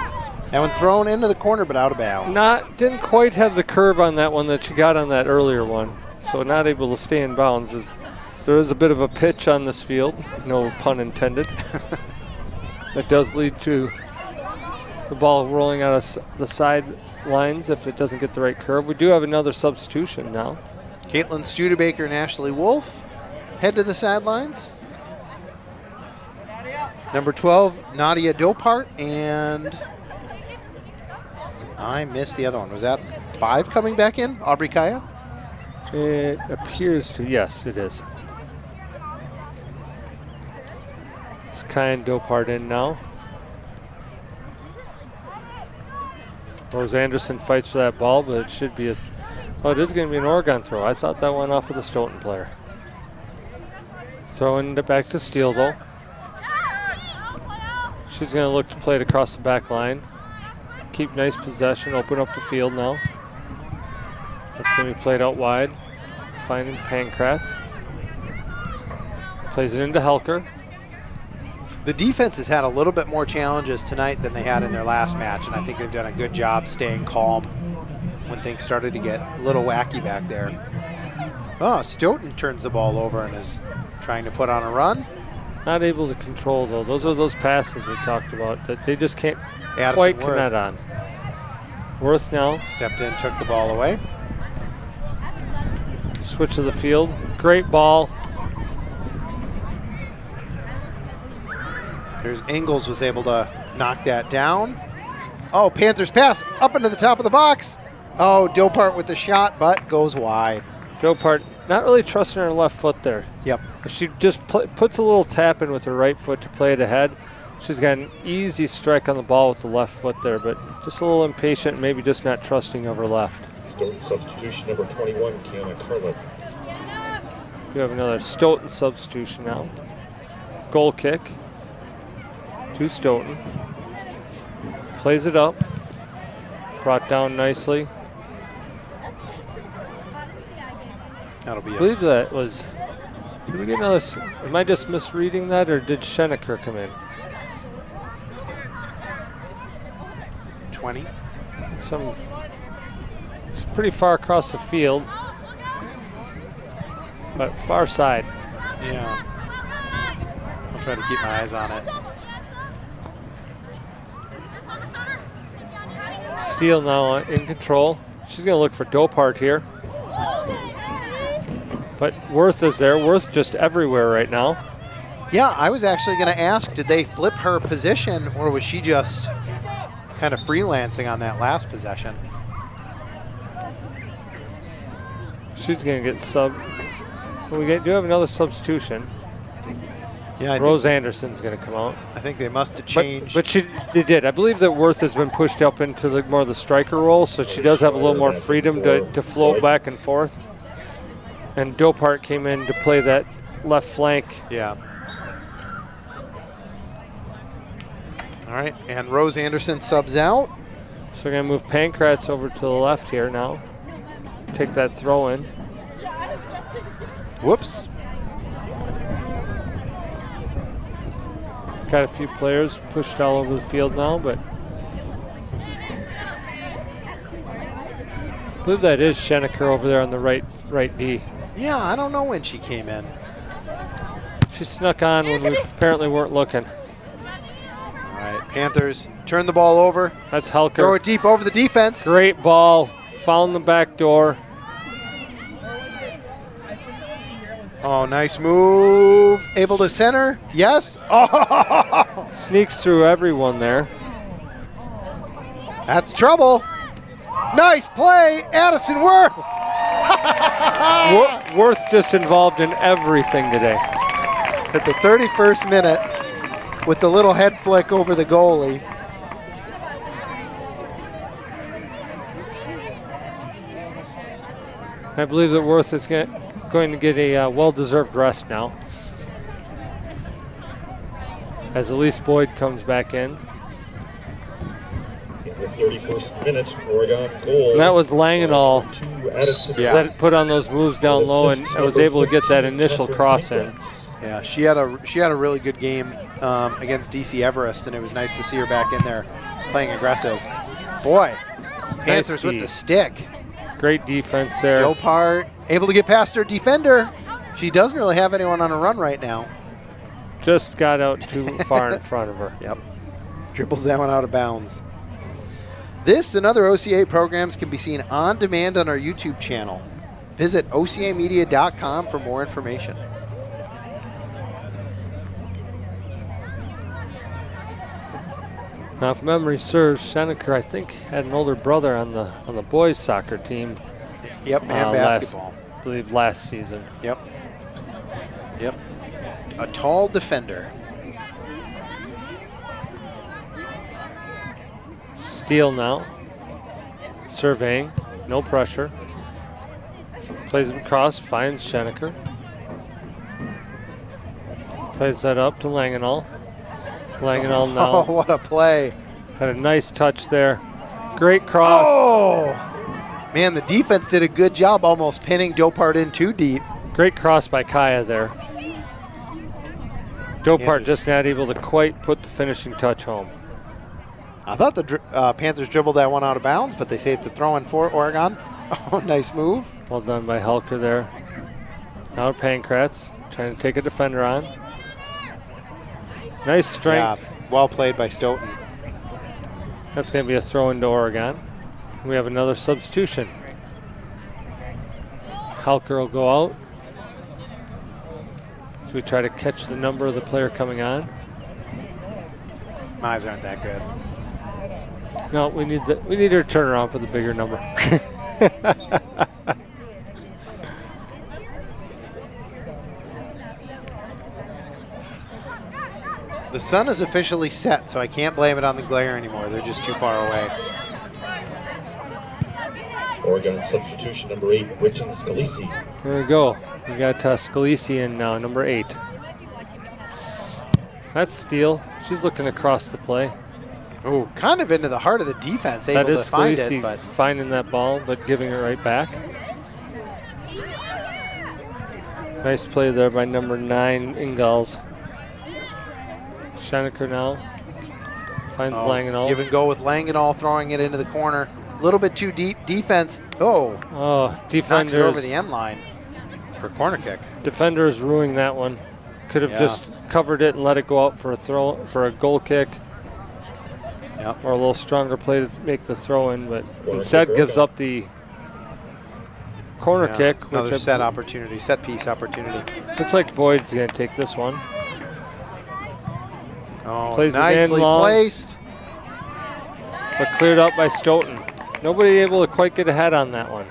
And when thrown into the corner, but out of bounds. Didn't quite have the curve on that one that she got on that earlier one. So not able to stay in bounds. There is a bit of a pitch on this field, no pun intended. That does lead to the ball rolling out of the sidelines if it doesn't get the right curve. We do have another substitution now. Caitlin Studebaker and Ashley Wolf head to the sidelines. Number 12, Nadia Dopart, and I missed the other one. Was that 5 coming back in? Aubrey Kaya? It appears to, yes, it is. It's Kyan Dopart in now. Rose Anderson fights for that ball, but it should be it is going to be an Oregon throw. I thought that went off of the Stoughton player. Throwing it back to Steele, though. She's going to look to play it across the back line. Keep nice possession, open up the field now. That's going to be played out wide. Finding Pankratz. Plays it into Helker. The defense has had a little bit more challenges tonight than they had in their last match, and I think they've done a good job staying calm when things started to get a little wacky back there. Oh, Stoughton turns the ball over and is trying to put on a run. Not able to control, though. Those are those passes we talked about that they just can't Addison quite Worth. connect on. Worth now. Stepped in, took the ball away. Switch to the field. Great ball. There's Ingles was able to knock that down. Oh, Panthers pass up into the top of the box. Oh, Dopart with the shot, but goes wide. Dopart not really trusting her left foot there. Yep. If she just puts a little tap in with her right foot to play it ahead, she's got an easy strike on the ball with the left foot there, but just a little impatient, maybe just not trusting of her left. Stoughton substitution number 21, Kiana Carlin. We have another Stoughton substitution now. Goal kick to Stoughton. Plays it up. Brought down nicely. That'll be I believe that was, did we get another, am I just misreading that, or did Schenecker come in? 20. It's pretty far across the field, but far side. Yeah. I'll try to keep my eyes on it. Steele now in control. She's going to look for Dopart here. But Worth is there. Worth just everywhere right now. Yeah, I was actually going to ask, did they flip her position, or was she just kind of freelancing on that last possession? She's going to get sub. We do have another substitution. Yeah, Rose Anderson's going to come out. I think they must have changed. But they did. I believe that Worth has been pushed up into the more of the striker role, so she does have a little more freedom to float back and forth. And Dopart came in to play that left flank. Yeah. All right, and Rose Anderson subs out. So we're going to move Pankratz over to the left here now. Take that throw in. Whoops. Got a few players pushed all over the field now, but I believe that is Schenecker over there on the right D. Yeah, I don't know when she came in. She snuck on when we apparently weren't looking. All right, Panthers turn the ball over. That's Helker. Throw it deep over the defense. Great ball. Found the back door. Oh, nice move. Able to center. Yes. Oh, Sneaks through everyone there. that's trouble. Nice play, Addison Worth. Worth just involved in everything today. At the 31st minute with the little head flick over the goalie. I believe that Worth is going to get a well-deserved rest now. As Elise Boyd comes back in. In the 31st minute, Oregon goal. And that was Langenall To Addison. Yeah. that put on those moves down low and was able to get that initial cross in. Yeah, she had a really good game against DC Everest, and it was nice to see her back in there playing aggressive. Boy, Panthers with the stick. Great defense there. Dopart able to get past her defender. She doesn't really have anyone on a run right now. Just got out too far in front of her. Yep. Dribbles that one out of bounds. This and other OCA programs can be seen on demand on our YouTube channel. Visit ocamedia.com for more information. Now, if memory serves, Schenecker, I think, had an older brother on the boys' soccer team. Yep, and basketball. I believe last season. Yep. Yep. A tall defender. Steele now. Surveying. No pressure. Plays it across. Finds Schenecker. Plays that up to Langenall. Langenall now. Oh, what a play. Had a nice touch there. Great cross. Oh! Man, the defense did a good job almost pinning Dopart in too deep. Great cross by Kaya there. Dopart just not able to quite put the finishing touch home. I thought the Panthers dribbled that one out of bounds, but they say it's a throw-in for Oregon. Oh, nice move. Well done by Helker there. Now Pankratz trying to take a defender on. Nice strength. Yeah, well played by Stoughton. That's going to be a throw into Oregon. We have another substitution. Helker will go out. So we try to catch the number of the player coming on. My eyes aren't that good. No, we need her to turn around for the bigger number. The sun is officially set, so I can't blame it on the glare anymore. They're just too far away. Oregon substitution number 8, Britton Scalisi. There we go. We got Scalisi in now, number 8. That's Steele. She's looking across the play. Oh, kind of into the heart of the defense, That able is to find Scalisi it, but finding that ball, but giving it right back. Nice play there by number 9, Ingalls. Schenecker now finds Langenall. Give and go with Langenall throwing it into the corner. A little bit too deep. Defense. Oh, knocks it over Defenders. the end line for corner kick. Defenders ruining that one. Could have just covered it and let it go out for a goal kick. Yep. Or a little stronger play to make the throw in, but Corner instead kick, gives Oregon. up the corner kick. Another Which set piece opportunity. looks like Boyd's going to take this one. Oh, Plays it in nicely long. placed. But cleared out by Stoughton. Nobody able to quite get ahead on that one.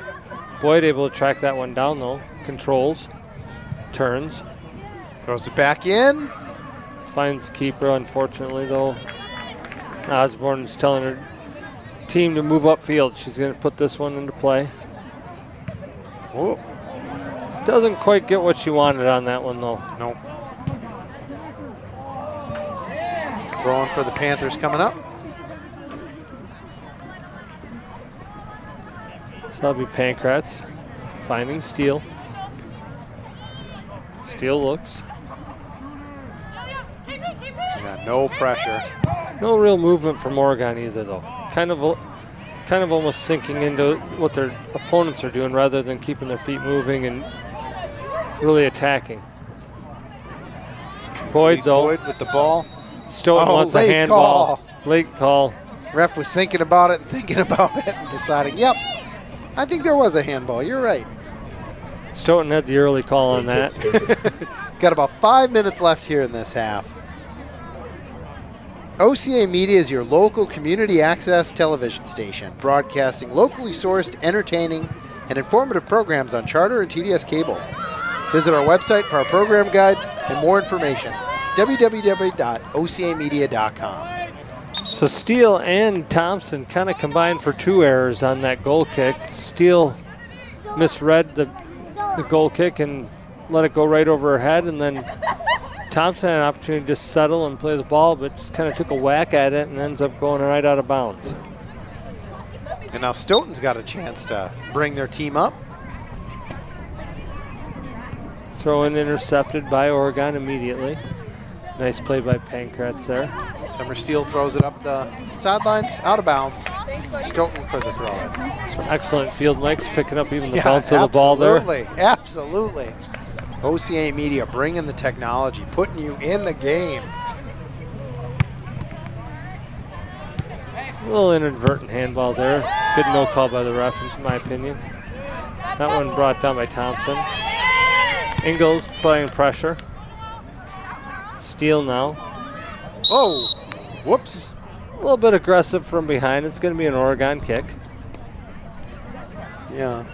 Boyd able to track that one down though. Controls, turns, Throws it back in. finds keeper unfortunately though. Osborne's telling her team to move upfield. She's going to put this one into play. Whoa. Doesn't quite get what she wanted on that one though. Nope. Throwing for the Panthers coming up. So that'll be Pankratz finding Steele. Steele looks. Yeah, no pressure. No real movement from Oregon either though. Kind of almost sinking into what their opponents are doing rather than keeping their feet moving and really attacking. Boyd though. Boyd with the ball. Stoughton wants a late handball. call. Late call. Ref was thinking about it and deciding, yep, I think there was a handball. You're right. Stoughton had the early call on that. Got about 5 minutes left here in this half. OCA Media is your local community access television station, broadcasting locally sourced, entertaining, and informative programs on Charter and TDS cable. Visit our website for our program guide and more information, www.ocamedia.com. So Steele and Thompson kind of combined for 2 errors on that goal kick. Steele misread the goal kick and let it go right over her head, and then Thompson had an opportunity to just settle and play the ball, but just kind of took a whack at it and ends up going right out of bounds. And now Stoughton's got a chance to bring their team up. Throw in intercepted by Oregon immediately. Nice play by Pankratz there. Summer Steele throws it up the sidelines, out of bounds. Stoughton for the throw. Some excellent field mics picking up even the bounce of the ball there. Absolutely. OCA Media bringing the technology, putting you in the game. A little inadvertent handball there. Good no call by the ref, in my opinion. That one brought down by Thompson. Ingalls playing pressure. Steele now. Oh, whoops. A little bit aggressive from behind. It's going to be an Oregon kick. Yeah.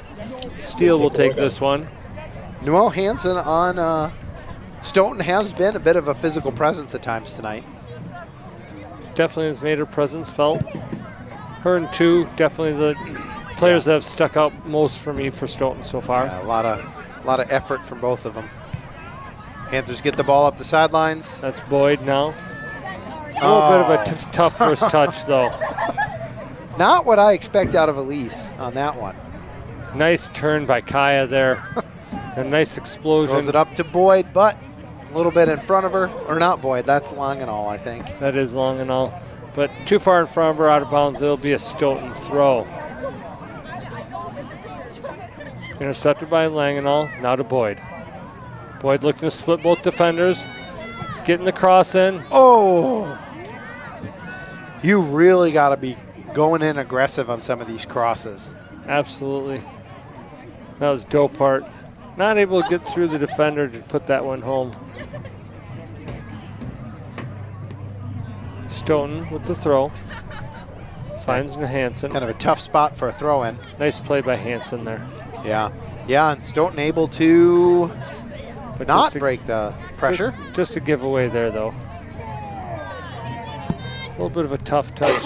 Steele will take this one. Noelle Hansen on Stoughton has been a bit of a physical presence at times tonight. Definitely has made her presence felt. Her and 2, definitely the players that have stuck out most for me for Stoughton so far. Yeah, a lot of effort from both of them. Panthers get the ball up the sidelines. That's Boyd now. A little bit of a tough first touch, though. Not what I expect out of Elise on that one. Nice turn by Kaya there. A nice explosion. Throws it up to Boyd, but a little bit in front of her. Or not Boyd, that's long and all, I think. That is long and all. But too far in front of her, out of bounds. It'll be a Stoughton throw. Intercepted by Langenall. Now to Boyd. Boyd looking to split both defenders. Getting the cross in. Oh! You really got to be going in aggressive on some of these crosses. Absolutely. That was Dopart. Not able to get through the defender to put that one home. Stoughton with the throw. Finds Hansen. Kind of a tough spot for a throw in. Nice play by Hansen there. Yeah. Yeah, and Stoughton able to But not break the pressure. Just a giveaway there, though. A little bit of a tough touch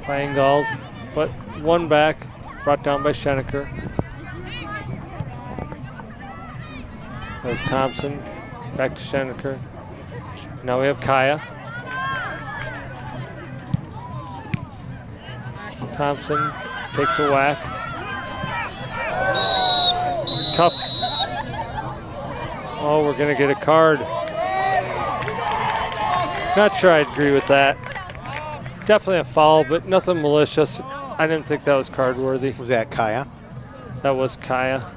by Ingalls, but one back, brought down by Schenecker. That was Thompson, back to Schenecker. Now we have Kaya. Thompson takes a whack. Tough. Oh, we're going to get a card. Not sure I'd agree with that. Definitely a foul, but nothing malicious. I didn't think that was card worthy. Was that Kaya? That was Kaya.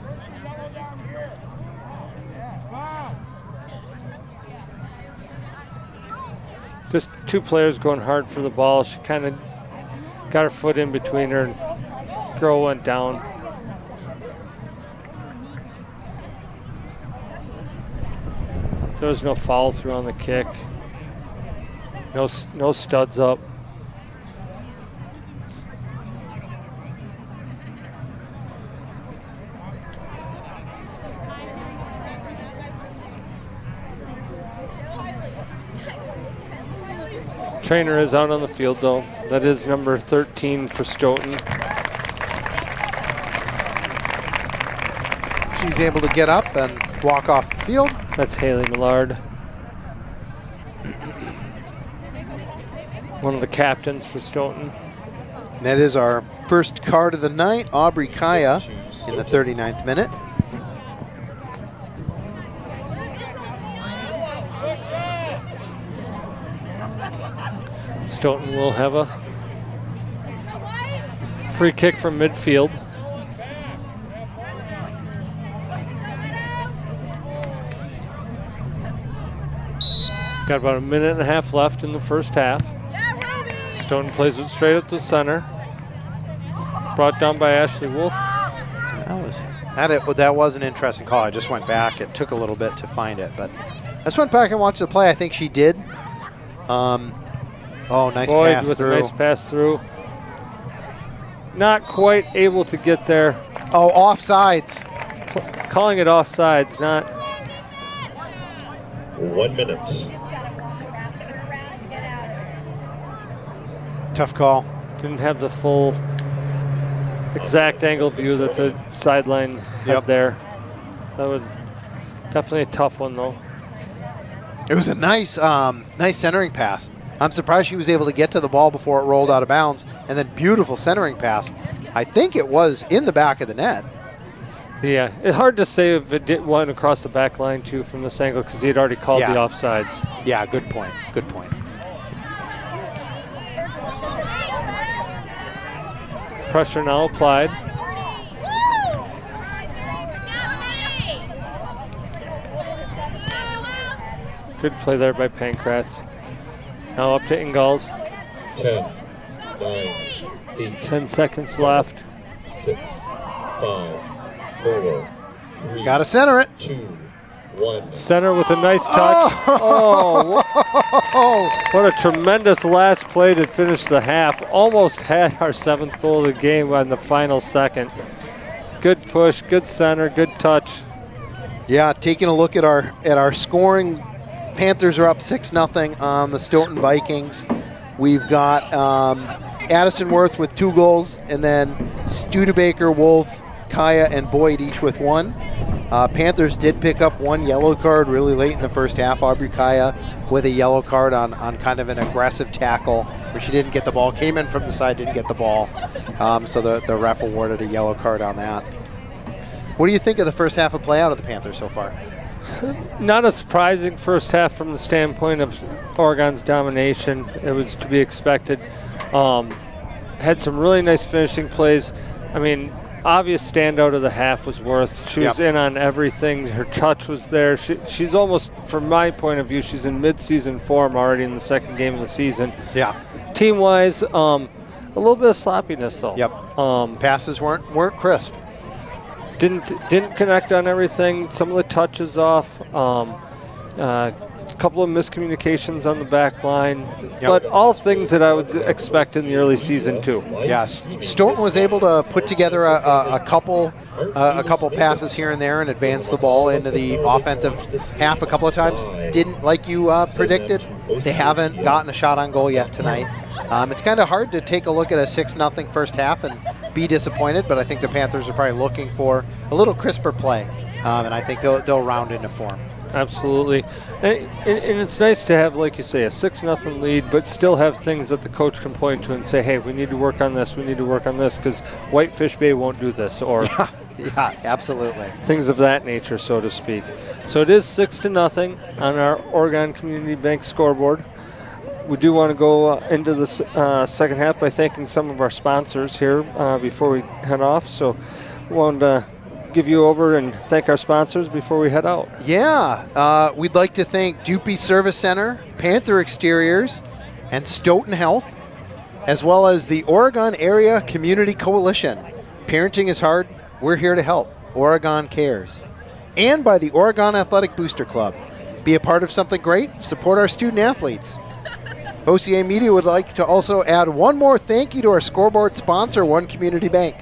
Just two players going hard for the ball. She kind of got her foot in between her, and girl went down. There was no follow through on the kick. No studs up. Trainer is out on the field, though. That is number 13 for Stoughton. She's able to get up and walk off the field. That's Haley Millard. One of the captains for Stoughton. And that is our first card of the night, Aubrey Kaya, in the 39th minute. Stoughton will have a free kick from midfield. Got about a minute and a half left in the first half. Stoughton plays it straight up the center. Brought down by Ashley Wolf. That was an interesting call. I just went back. It took a little bit to find it, but I just went back and watched the play. I think she did. Oh, nice Boyd pass with through. a nice pass through. Not quite able to get there. Oh, offsides. Calling it offsides, not. 1 minute. Tough call. Didn't have the full exact angle view that the sideline had there. That would definitely a tough one, though. It was a nice centering pass. I'm surprised she was able to get to the ball before it rolled out of bounds, and then beautiful centering pass. I think it was in the back of the net. Yeah, it's hard to say if it did went across the back line, too, from this angle, because he had already called the offsides. Yeah, good point. Good point. Pressure now applied. Good play there by Pankratz. Now up to Ingalls. 10, 9, 8. 10 seconds left. 6, 5, 4, 3. Got to center it. 2, 1. Center with a nice touch. Oh, what a tremendous last play to finish the half. Almost had our 7th goal of the game on the final second. Good push, good center, good touch. Yeah, taking a look at our scoring, Panthers are up 6-0 on the Stoughton Vikings. We've got Addison Worth with 2 goals, and then Studebaker, Wolf, Kaya, and Boyd each with 1. Panthers did pick up one yellow card really late in the first half. Aubrey Kaya with a yellow card on kind of an aggressive tackle where she didn't get the ball. Came in from the side, didn't get the ball. So the ref awarded a yellow card on that. What do you think of the first half of play out of the Panthers so far? Not a surprising first half from the standpoint of Oregon's domination. It was to be expected. Had some really nice finishing plays. I mean, obvious standout of the half was Worth. She was in on everything. Her touch was there. She's almost, from my point of view, she's in mid-season form already in the second game of the season. Yeah. Team-wise, a little bit of sloppiness though. Yep. Passes weren't crisp. Didn't connect on everything. Some of the touches off. A couple of miscommunications on the back line. But all things that I would expect in the early season too. Yeah, Stoughton was able to put together a couple passes here and there and advance the ball into the offensive half a couple of times. Didn't, like you predicted, they haven't gotten a shot on goal yet tonight. It's kind of hard to take a look at a 6-0 first half and be disappointed, but I think the Panthers are probably looking for a little crisper play, and I think they'll round into form. Absolutely. And it's nice to have, like you say, a 6-0 lead, but still have things that the coach can point to and say, hey, we need to work on this, because Whitefish Bay won't do this, or yeah, absolutely. Things of that nature, so to speak. So it is 6-0 on our Oregon Community Bank scoreboard. We do want to go into the second half by thanking some of our sponsors here before we head off. So we wanted to give you over and thank our sponsors before we head out. Yeah, we'd like to thank Dupy Service Center, Panther Exteriors, and Stoughton Health, as well as the Oregon Area Community Coalition. Parenting is hard. We're here to help. Oregon cares. And by the Oregon Athletic Booster Club. Be a part of something great. Support our student athletes. OCA Media would like to also add one more thank you to our scoreboard sponsor, One Community Bank.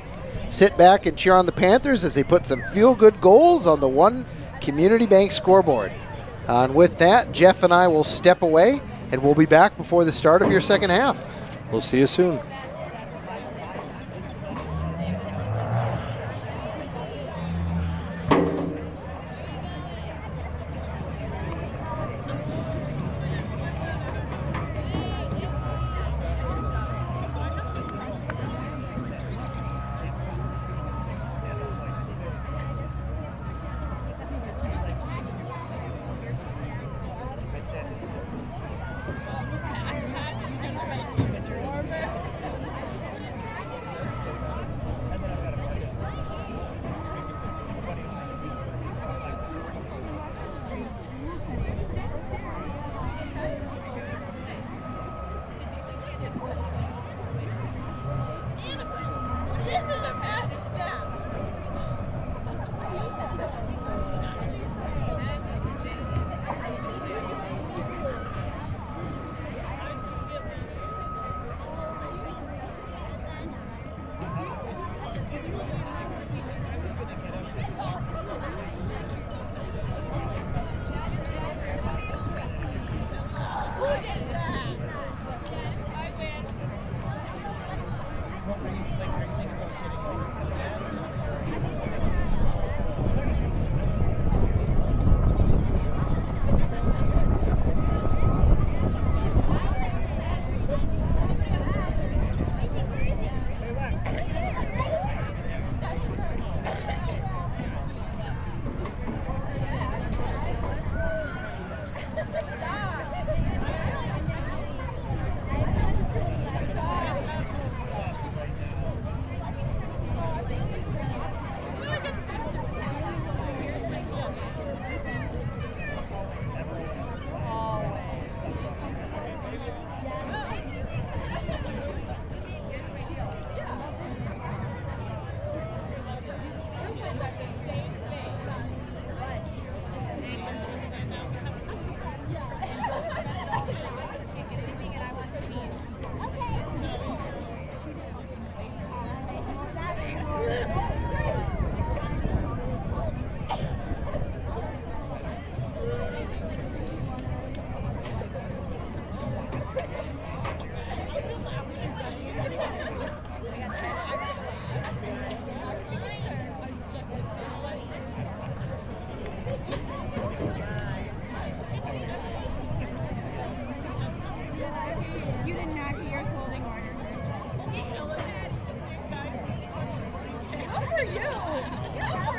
Sit back and cheer on the Panthers as they put some feel-good goals on the One Community Bank scoreboard. And with that, Jeff and I will step away, and we'll be back before the start of your second half. We'll see you soon. You did not get your clothing order. Good for you. Good for you.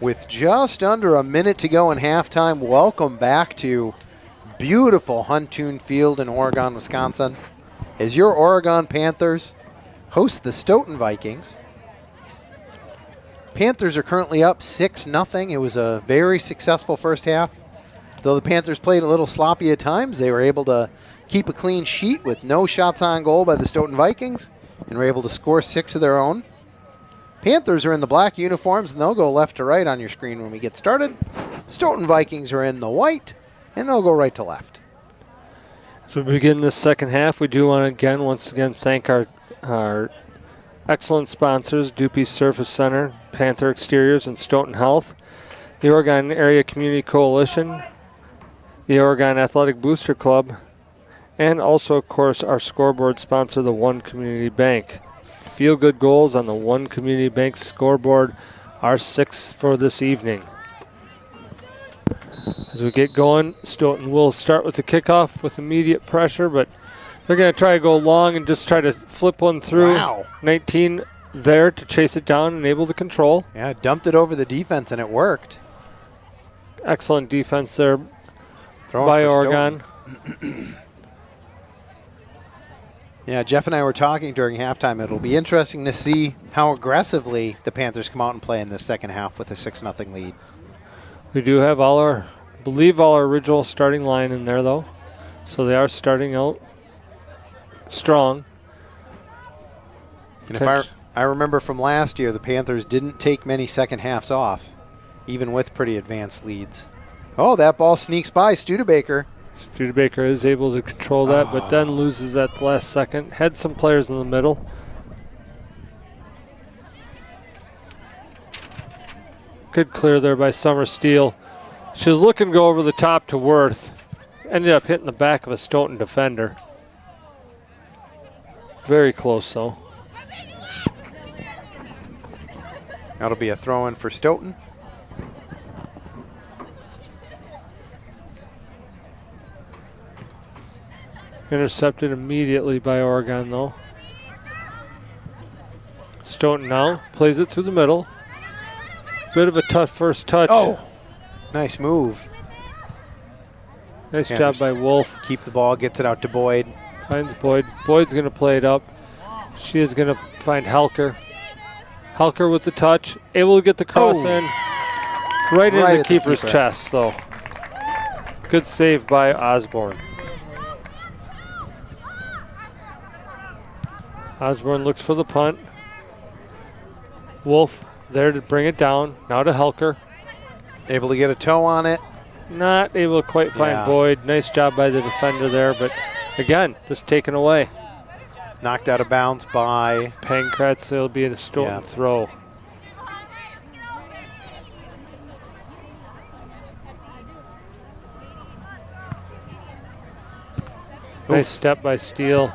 With just under a minute to go in halftime, welcome back to beautiful Huntoon Field in Oregon, Wisconsin, as your Oregon Panthers host the Stoughton Vikings. Panthers are currently up 6-0. It was a very successful first half. Though the Panthers played a little sloppy at times, they were able to keep a clean sheet with no shots on goal by the Stoughton Vikings and were able to score 6 of their own. Panthers are in the black uniforms, and they'll go left to right on your screen when we get started. Stoughton Vikings are in the white, and they'll go right to left. As we begin this second half, we do want to once again thank our excellent sponsors, Dupuis Surface Center, Panther Exteriors, and Stoughton Health, the Oregon Area Community Coalition, the Oregon Athletic Booster Club, and also, of course, our scoreboard sponsor, the One Community Bank. Feel-good goals on the One Community Bank scoreboard our 6th for this evening. As we get going, Stoughton will start with the kickoff with immediate pressure, but they're going to try to go long and just try to flip one through. Wow. 19 there to chase it down and able to control. Yeah, dumped it over the defense, and it worked. Excellent defense there Throwing by for Oregon. Yeah, Jeff and I were talking during halftime. It'll be interesting to see how aggressively the Panthers come out and play in the second half with a 6-0 lead. We do have I believe all our original starting line in there, though. So they are starting out strong. And if I remember from last year, the Panthers didn't take many second halves off, even with pretty advanced leads. Oh, that ball sneaks by Studebaker. Studebaker is able to control that, but then loses at the last second. Had some players in the middle. Good clear there by Summer Steele. She was looking to go over the top to Worth. Ended up hitting the back of a Stoughton defender. Very close, though. That'll be a throw-in for Stoughton. Intercepted immediately by Oregon, though. Stoughton now plays it through the middle. Bit of a tough first touch. Oh, nice move. Nice Panthers job by Wolf. Keep the ball, gets it out to Boyd. Finds Boyd. Boyd's going to play it up. She is going to find Helker. Helker with the touch. Able to get the cross in. Right into the keeper's chest, though. Good save by Osborne. Osborne looks for the punt. Wolf there to bring it down. Now to Helker. Able to get a toe on it. Not able to quite find Boyd. Nice job by the defender there, but again, just taken away. Knocked out of bounds by Pankratz. It'll be a Stoughton throw. Nice step by Steele.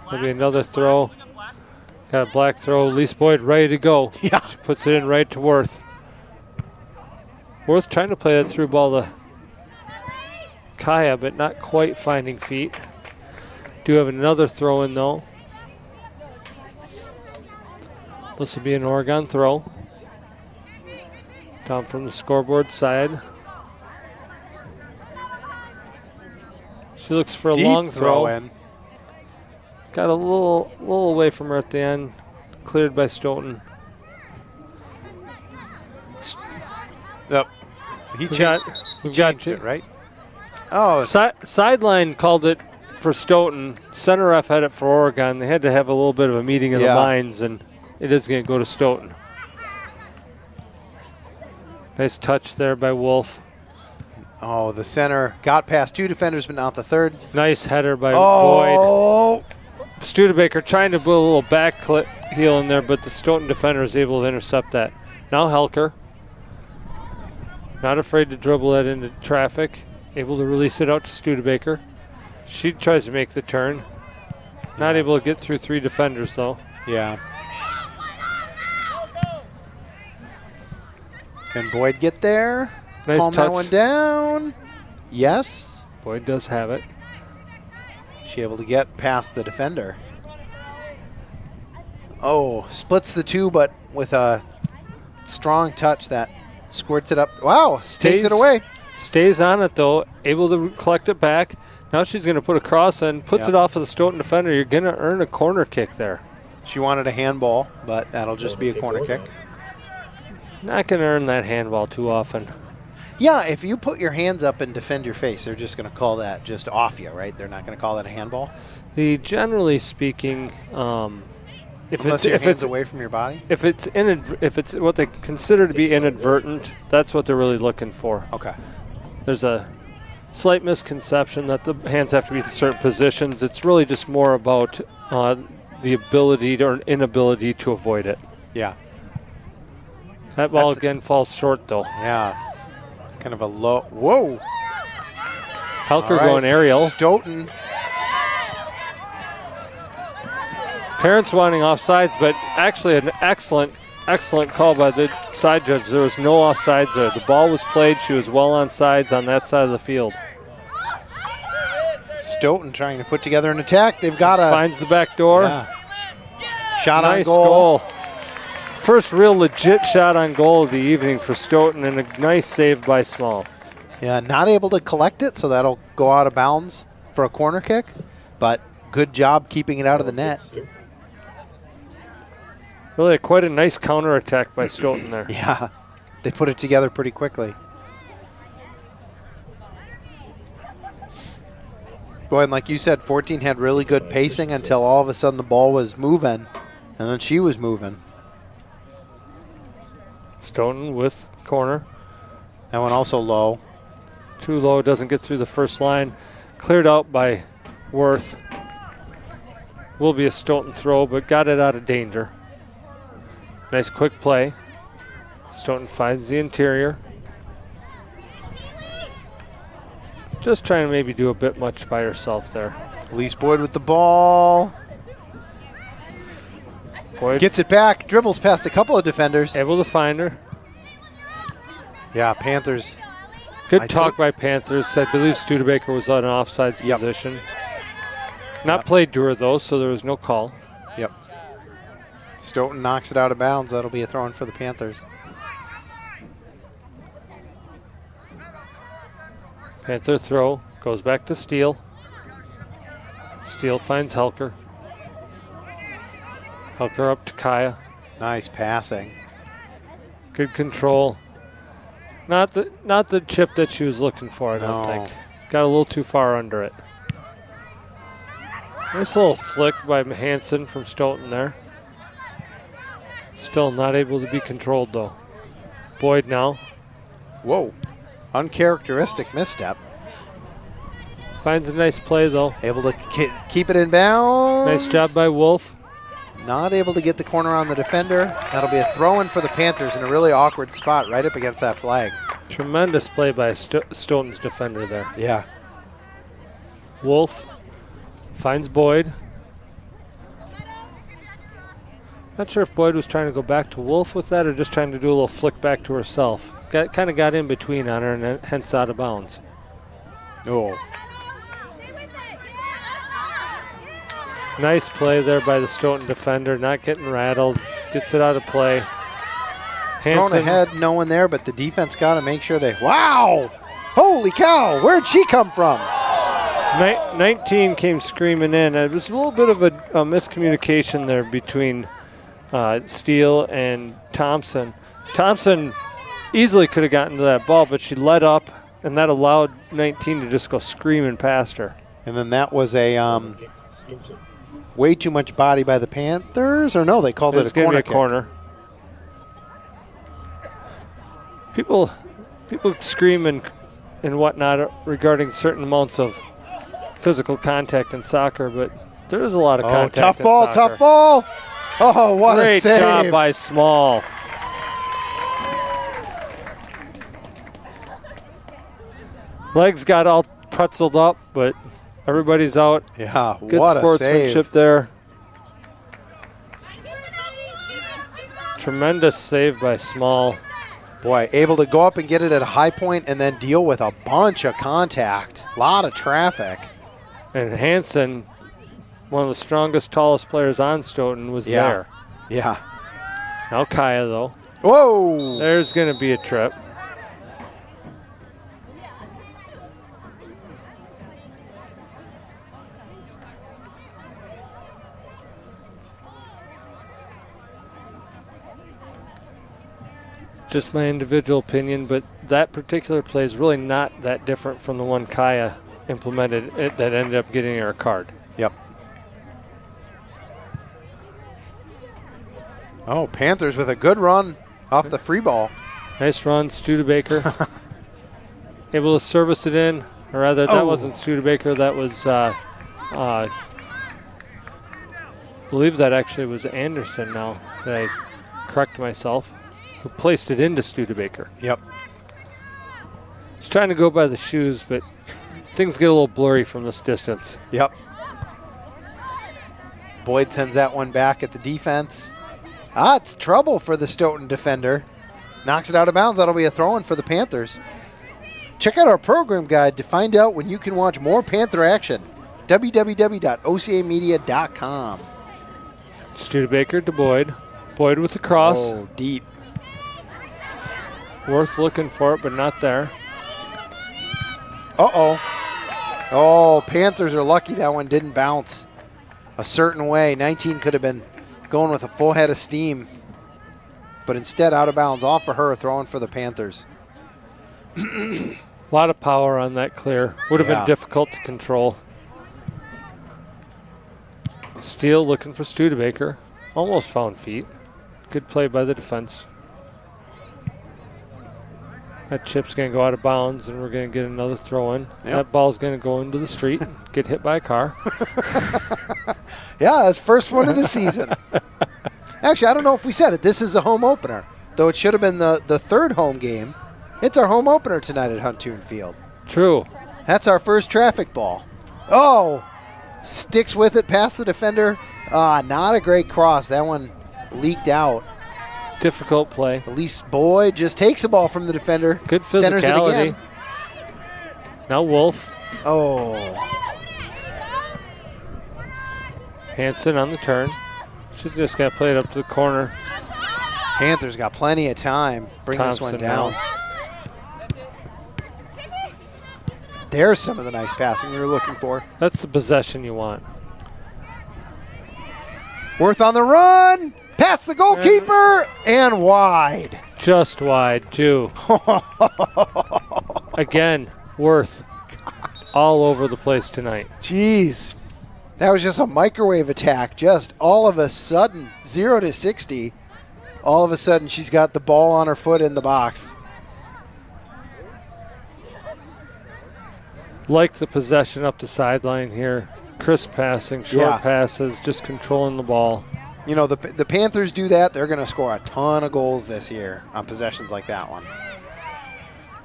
There'll be another throw. Got a black throw. Lise Boyd ready to go. Yeah. She puts it in right to Worth. Worth trying to play that through ball to Kaya, but not quite finding feet. Do have another throw in, though. This will be an Oregon throw. Down from the scoreboard side. She looks for a long throw. In. Got a little away from her at the end. Cleared by Stoughton. Yep. We've got it, right? Oh, sideline called it for Stoughton. Center ref had it for Oregon. They had to have a little bit of a meeting of the minds, and it is going to go to Stoughton. Nice touch there by Wolf. Oh, the center got past two defenders, but not the third. Nice header by Boyd. Studebaker trying to put a little back heel in there, but the Stoughton defender is able to intercept that. Now Helker. Not afraid to dribble that into traffic. Able to release it out to Studebaker. She tries to make the turn. Not able to get through three defenders, though. Yeah. Can Boyd get there? Nice Calm touch. that one down. Yes. Boyd does have it. She able to get past the defender. Oh, splits the two, but with a strong touch that squirts it up. Wow, takes it away. Stays on it, though. Able to collect it back. Now she's going to put a cross in. Puts it off of the Stoughton defender. You're going to earn a corner kick there. She wanted a handball, but that'll just be a corner kick. Not going to earn that handball too often. Yeah, if you put your hands up and defend your face, they're just going to call that just off you, right? They're not going to call that a handball? Generally speaking, Unless your hands away from your body? If it's what they consider to be inadvertent, that's what they're really looking for. Okay. There's a slight misconception that the hands have to be in certain positions. It's really just more about the ability or inability to avoid it. Yeah. That ball again falls short, though. Yeah. Kind of a low. Whoa. Helker going aerial. Stoughton. Parents wanting offsides, but actually an excellent excellent call by the side judge. There was no offsides there. The ball was played. She was well on sides on that side of the field. Stoughton trying to put together an attack. They've got a Finds the back door. yeah. Shot Nice on goal. First real legit shot on goal of the evening for Stoughton, and a nice save by Small. Yeah, not able to collect it, so that'll go out of bounds for a corner kick. But good job keeping it out of the net. Really quite a nice counterattack by Stoughton there. Yeah, they put it together pretty quickly. Boy, and like you said, 14 had really good pacing until all of a sudden the ball was moving, and then she was moving. Stoughton with corner. That one also low. Too low, doesn't get through the first line. Cleared out by Worth. Will be a Stoughton throw, but got it out of danger. Nice quick play. Stoughton finds the interior. Just trying to maybe do a bit much by herself there. Elise Boyd with the ball. Boyd Gets it back, dribbles past a couple of defenders. able to find her. Yeah, Panthers. Good I talk think- by Panthers. I believe Studebaker was on an offsides Yep. position. Not played to her though, so there was no call. Yep. Stoughton knocks it out of bounds. That'll be a throw in for the Panthers. Panther throw goes back to Steele. Steele finds Helker. Helker up to Kaya. Nice passing. Good control. Not the chip that she was looking for, I don't No. think. Got a little too far under it. Nice little flick by Hansen from Stoughton there. Still not able to be controlled though. Boyd now Whoa. Uncharacteristic misstep. finds a nice play though. Able to keep it in bounds. Nice job by Wolf. Not able to get the corner on the defender. That'll be a throw in for the Panthers in a really awkward spot right up against that flag. Tremendous play by Stoughton's defender there. Yeah. Wolf finds Boyd. Not sure if Boyd was trying to go back to Wolf with that or just trying to do a little flick back to herself. Kind of got in between on her and hence out of bounds. Oh. Nice play there by the Stoughton defender, not getting rattled. Gets it out of play. Thrown Hansen, ahead, no one there, but the defense got to make sure they. Wow! Holy cow! Where'd she come from? 19 came screaming in. It was a little bit of a miscommunication there between Steele and Thompson. Thompson easily could have gotten to that ball, but she let up, and that allowed 19 to just go screaming past her. And then that was a way too much body by the Panthers, or no? They called it It's a going to corner. be a corner. People scream and whatnot regarding certain amounts of physical contact in soccer, but there is a lot of Oh, contact tough in ball, soccer. tough ball! Oh, what a Great save! job by Small. Legs got all pretzeled up, but everybody's out. Yeah, Good what a sportsmanship save! there. Tremendous save by Small. Boy, able to go up and get it at a high point and then deal with a bunch of contact. A lot of traffic. And Hansen, one of the strongest, tallest players on Stoughton, was Yeah. there. Yeah. Now Kaya, though. Whoa! There's going to be a trip. Just my individual opinion, but that particular play is really not that different from the one Kaya implemented that ended up getting her a card. Yep. Oh, Panthers with a good run off the free ball. Nice run, Studebaker. Able to service it in, or rather, that Oh. wasn't Studebaker, that was, I believe that actually was Anderson now, that I correct myself, who placed it into Studebaker. Yep. He's trying to go by the shoes, but things get a little blurry from this distance. Yep. Boyd sends that one back at the defense. It's trouble for the Stoughton defender. Knocks it out of bounds. That'll be a throw-in for the Panthers. Check out our program guide to find out when you can watch more Panther action. www.ocamedia.com. Studebaker to Boyd. Boyd with the cross. Oh, deep. Worth looking for it, but not there. Uh-oh. Oh, Panthers are lucky that one didn't bounce a certain way. 19 could have been going with a full head of steam. But instead, out of bounds, off for her, throwing for the Panthers. A lot of power on that clear. Would have been difficult to control. Steele looking for Studebaker. Almost found feet. Good play by the defense. That chip's going to go out of bounds, and we're going to get another throw-in. Yep. That ball's going to go into the street, get hit by a car. Yeah, that's first one of the season. Actually, I don't know if we said it. This is a home opener, though it should have been the third home game. It's our home opener tonight at Huntoon Field. True. That's our first traffic ball. Oh, sticks with it past the defender. Not a great cross. That one leaked out. Difficult play. Elise Boyd just takes the ball from the defender. Good Centers it physicality. again. Now Wolf. Oh. Hanson on the turn. She's just got to play it up to the corner. Panthers got plenty of time. Bring Thompson this one down. now. There's some of the nice passing we were looking for. That's the possession you want. Worth on the run. Past the goalkeeper and wide. Just wide, too. Again, Worth all over the place tonight. Jeez. That was just a microwave attack. Just all of a sudden, 0 to 60. All of a sudden, she's got the ball on her foot in the box. Like the possession up the sideline here. Crisp passing, short passes, just controlling the ball. You know, the Panthers do that. They're going to score a ton of goals this year on possessions like that one.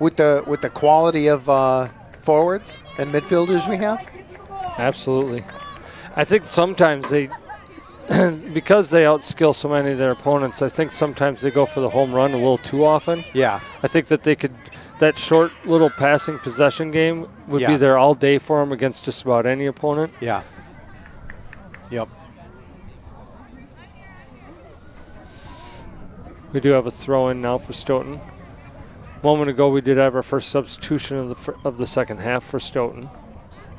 With the quality of forwards and midfielders we have? Absolutely. I think sometimes they, because they outskill so many of their opponents, I think sometimes they go for the home run a little too often. Yeah. I think that that short little passing possession game would be there all day for them against just about any opponent. Yeah. Yep. We do have a throw-in now for Stoughton. A moment ago, we did have our first substitution of the second half for Stoughton.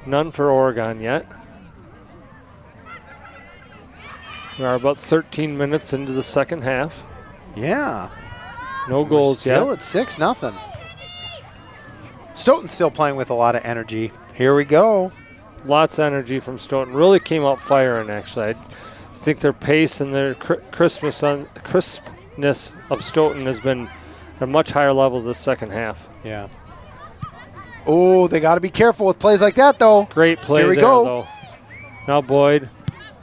None for Oregon yet. We are about 13 minutes into the second half. Yeah. No goals yet. Still at 6-0. Stoughton's still playing with a lot of energy. Here we go. Lots of energy from Stoughton. Really came out firing, actually. I think their pace and their crispness of Stoughton has been at a much higher level this second half. Yeah. Oh, they got to be careful with plays like that, though. Great play Here we there, go. though. Now Boyd.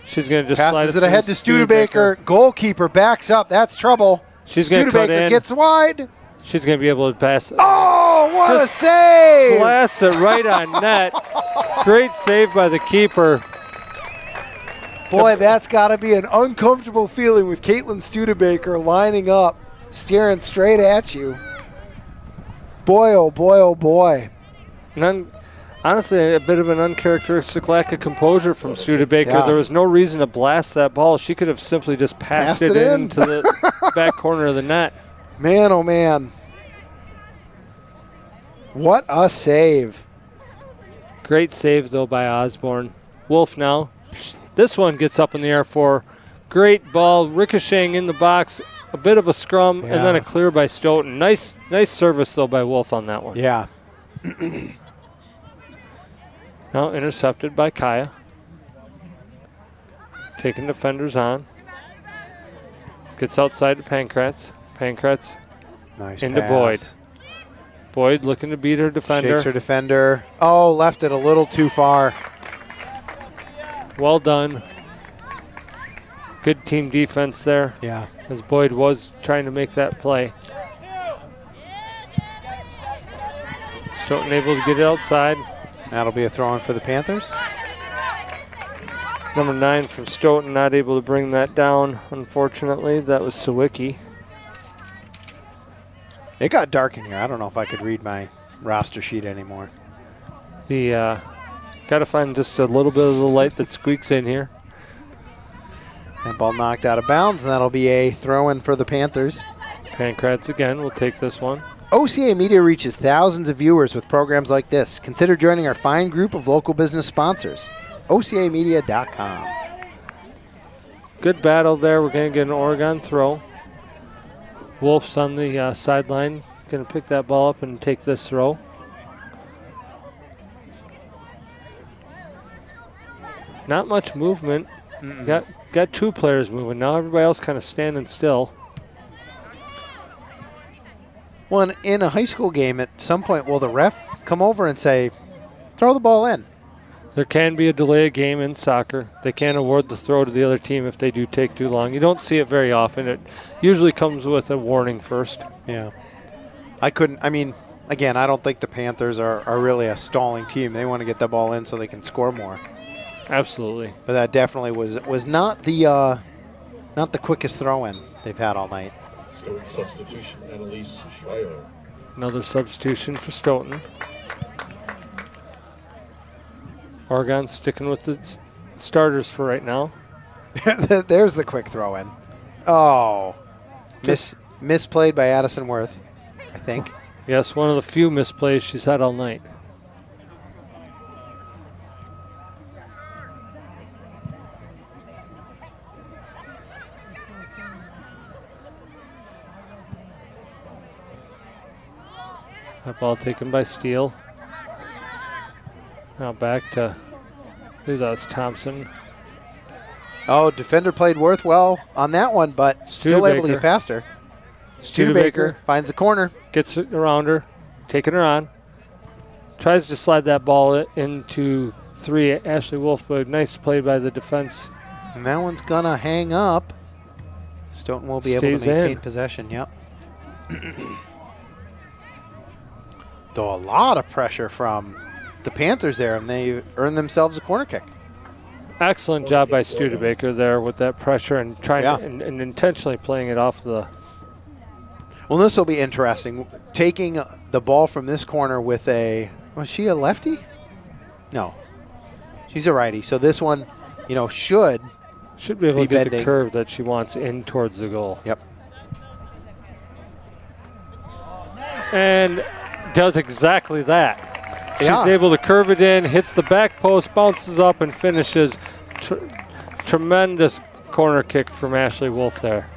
She's going to just slide passes it it ahead to Studebaker. Goalkeeper backs up. That's trouble. She's going to cut Studebaker in. gets wide. She's going to be able to pass. Oh, what Just a save! Blasts it right on net. Great save by the keeper. Boy, that's got to be an uncomfortable feeling with Caitlin Studebaker lining up, staring straight at you. Boy, oh boy, oh boy. Honestly, a bit of an uncharacteristic lack of composure from Studebaker. Yeah. There was no reason to blast that ball. She could have simply just passed it into the back corner of the net. Man, oh man. What a save. Great save, though, by Osborne. Wolf now. This one gets up in the air for great ball, ricocheting in the box, a bit of a scrum, and then a clear by Stoughton. Nice service, though, by Wolf on that one. Yeah. Now intercepted by Kaya. Taking defenders on. Gets outside to Pankratz. Pankratz Nice into pass. Boyd. Boyd looking to beat her defender. Shakes her defender. Oh, left it a little too far. Well done. Good team defense there. Yeah. As Boyd was trying to make that play. Stoughton able to get it outside. That'll be a throw-in for the Panthers. Number 9 from Stoughton, not able to bring that down, unfortunately. That was Sawicki. It got dark in here. I don't know if I could read my roster sheet anymore. The got to find just a little bit of the light that squeaks in here. That ball knocked out of bounds, and that'll be a throw-in for the Panthers. Pancrats again will take this one. OCA Media reaches thousands of viewers with programs like this. Consider joining our fine group of local business sponsors. OCAmedia.com. Good battle there. We're going to get an Oregon throw. Wolf's on the sideline. Going to pick that ball up and take this throw. Not much movement. Got 2 players moving. Now everybody else kind of standing still. Well, in a high school game, at some point, will the ref come over and say, throw the ball in? There can be a delay of game in soccer. They can award the throw to the other team if they do take too long. You don't see it very often. It usually comes with a warning first. Yeah. Again, I don't think the Panthers are really a stalling team. They want to get the ball in so they can score more. Absolutely. But that definitely was not the quickest throw-in they've had all night. Stoughton substitution, Annalise Schreier. Another substitution for Stoughton. Oregon sticking with the starters for right now. There's the quick throw-in. Oh. Misplayed by Addison Worth, I think. Yes, one of the few misplays she's had all night. That ball taken by Steele. Now back to, who that was, Thompson. Oh, defender played Worth well on that one, but still able to get past her. Studebaker finds the corner. Gets it around her, taking her on. Tries to slide that ball into 3, Ashley Wolf, but nice play by the defense. And that one's going to hang up. Stoughton will be able to maintain possession, yep. Though a lot of pressure from the Panthers there, and they earned themselves a corner kick. Excellent job by Studebaker there with that pressure and trying to, and intentionally playing it off the. Well, this will be interesting. Taking the ball from this corner with was she a lefty? No, she's a righty. So this one, should be able to get bending. the curve that she wants in towards the goal. Yep. And does exactly that. Yeah. She's able to curve it in, hits the back post, bounces up, and finishes. Tremendous corner kick from Ashley Wolf there.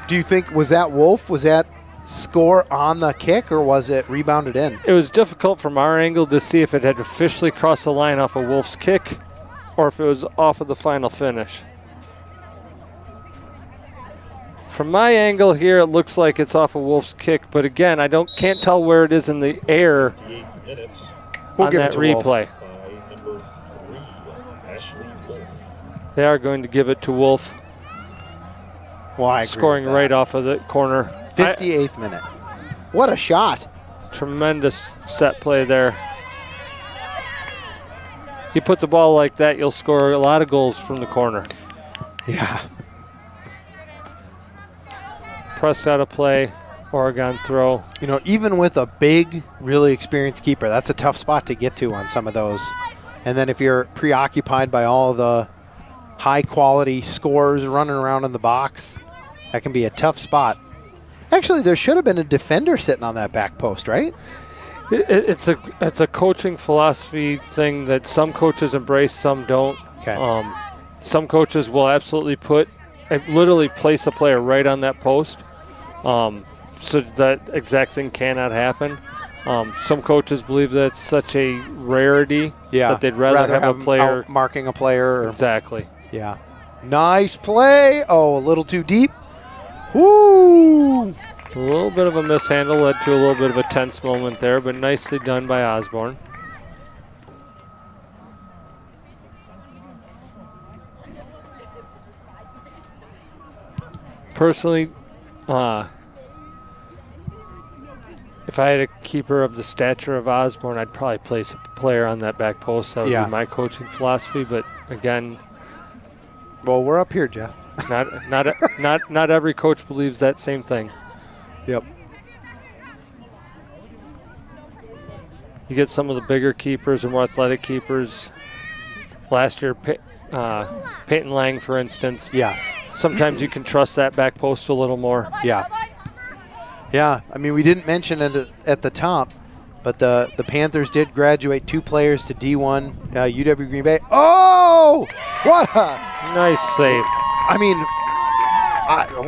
Do you think, was that Wolf? Was that score on the kick, or was it rebounded in? It was difficult from our angle to see if it had officially crossed the line off of Wolf's kick or if it was off of the final finish. From my angle here, it looks like it's off of Wolf's kick, but again, can't tell where it is in the air on that replay. Number 3, Ashley Wolf. They are going to give it to Wolf. Well, I agree scoring with that. right off of the corner. 58th minute. What a shot. Tremendous set play there. You put the ball like that, you'll score a lot of goals from the corner. Yeah. Pressed out of play, Oregon throw. Even with a big, really experienced keeper, that's a tough spot to get to on some of those. And then if you're preoccupied by all the high-quality scores running around in the box, that can be a tough spot. Actually, there should have been a defender sitting on that back post, right? It's a coaching philosophy thing that some coaches embrace, some don't. Okay. Some coaches will absolutely literally place a player right on that post, so that exact thing cannot happen. Some coaches believe that it's such a rarity that they'd rather have a player marking a player. Exactly. Yeah. Nice play. Oh, a little too deep. Woo! A little bit of a mishandle led to a little bit of a tense moment there, but nicely done by Osborne. Personally, if I had a keeper of the stature of Osborne, I'd probably place a player on that back post. That would be my coaching philosophy. But again, Well, we're up here, Jeff. Not every coach believes that same thing. Yep. You get some of the bigger keepers and more athletic keepers. Last year, Peyton Lang, for instance. Yeah. Sometimes you can trust that back post a little more. Yeah. Yeah. I mean, we didn't mention it at the top, but the Panthers did graduate 2 players to D1 UW Green Bay. Oh! What a... Nice save. I mean,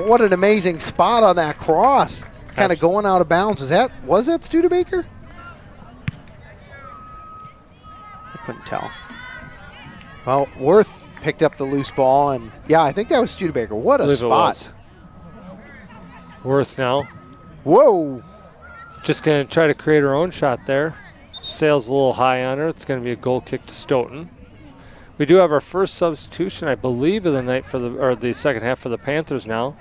what an amazing spot on that cross. Kind of going out of bounds. Was that Studebaker? I couldn't tell. Well, Worth picked up the loose ball, and yeah, I think that was Studebaker. What a spot. Worth now. Whoa. Just going to try to create her own shot there. Sails a little high on her. It's going to be a goal kick to Stoughton. We do have our first substitution, I believe, of the night for the second half for the Panthers now.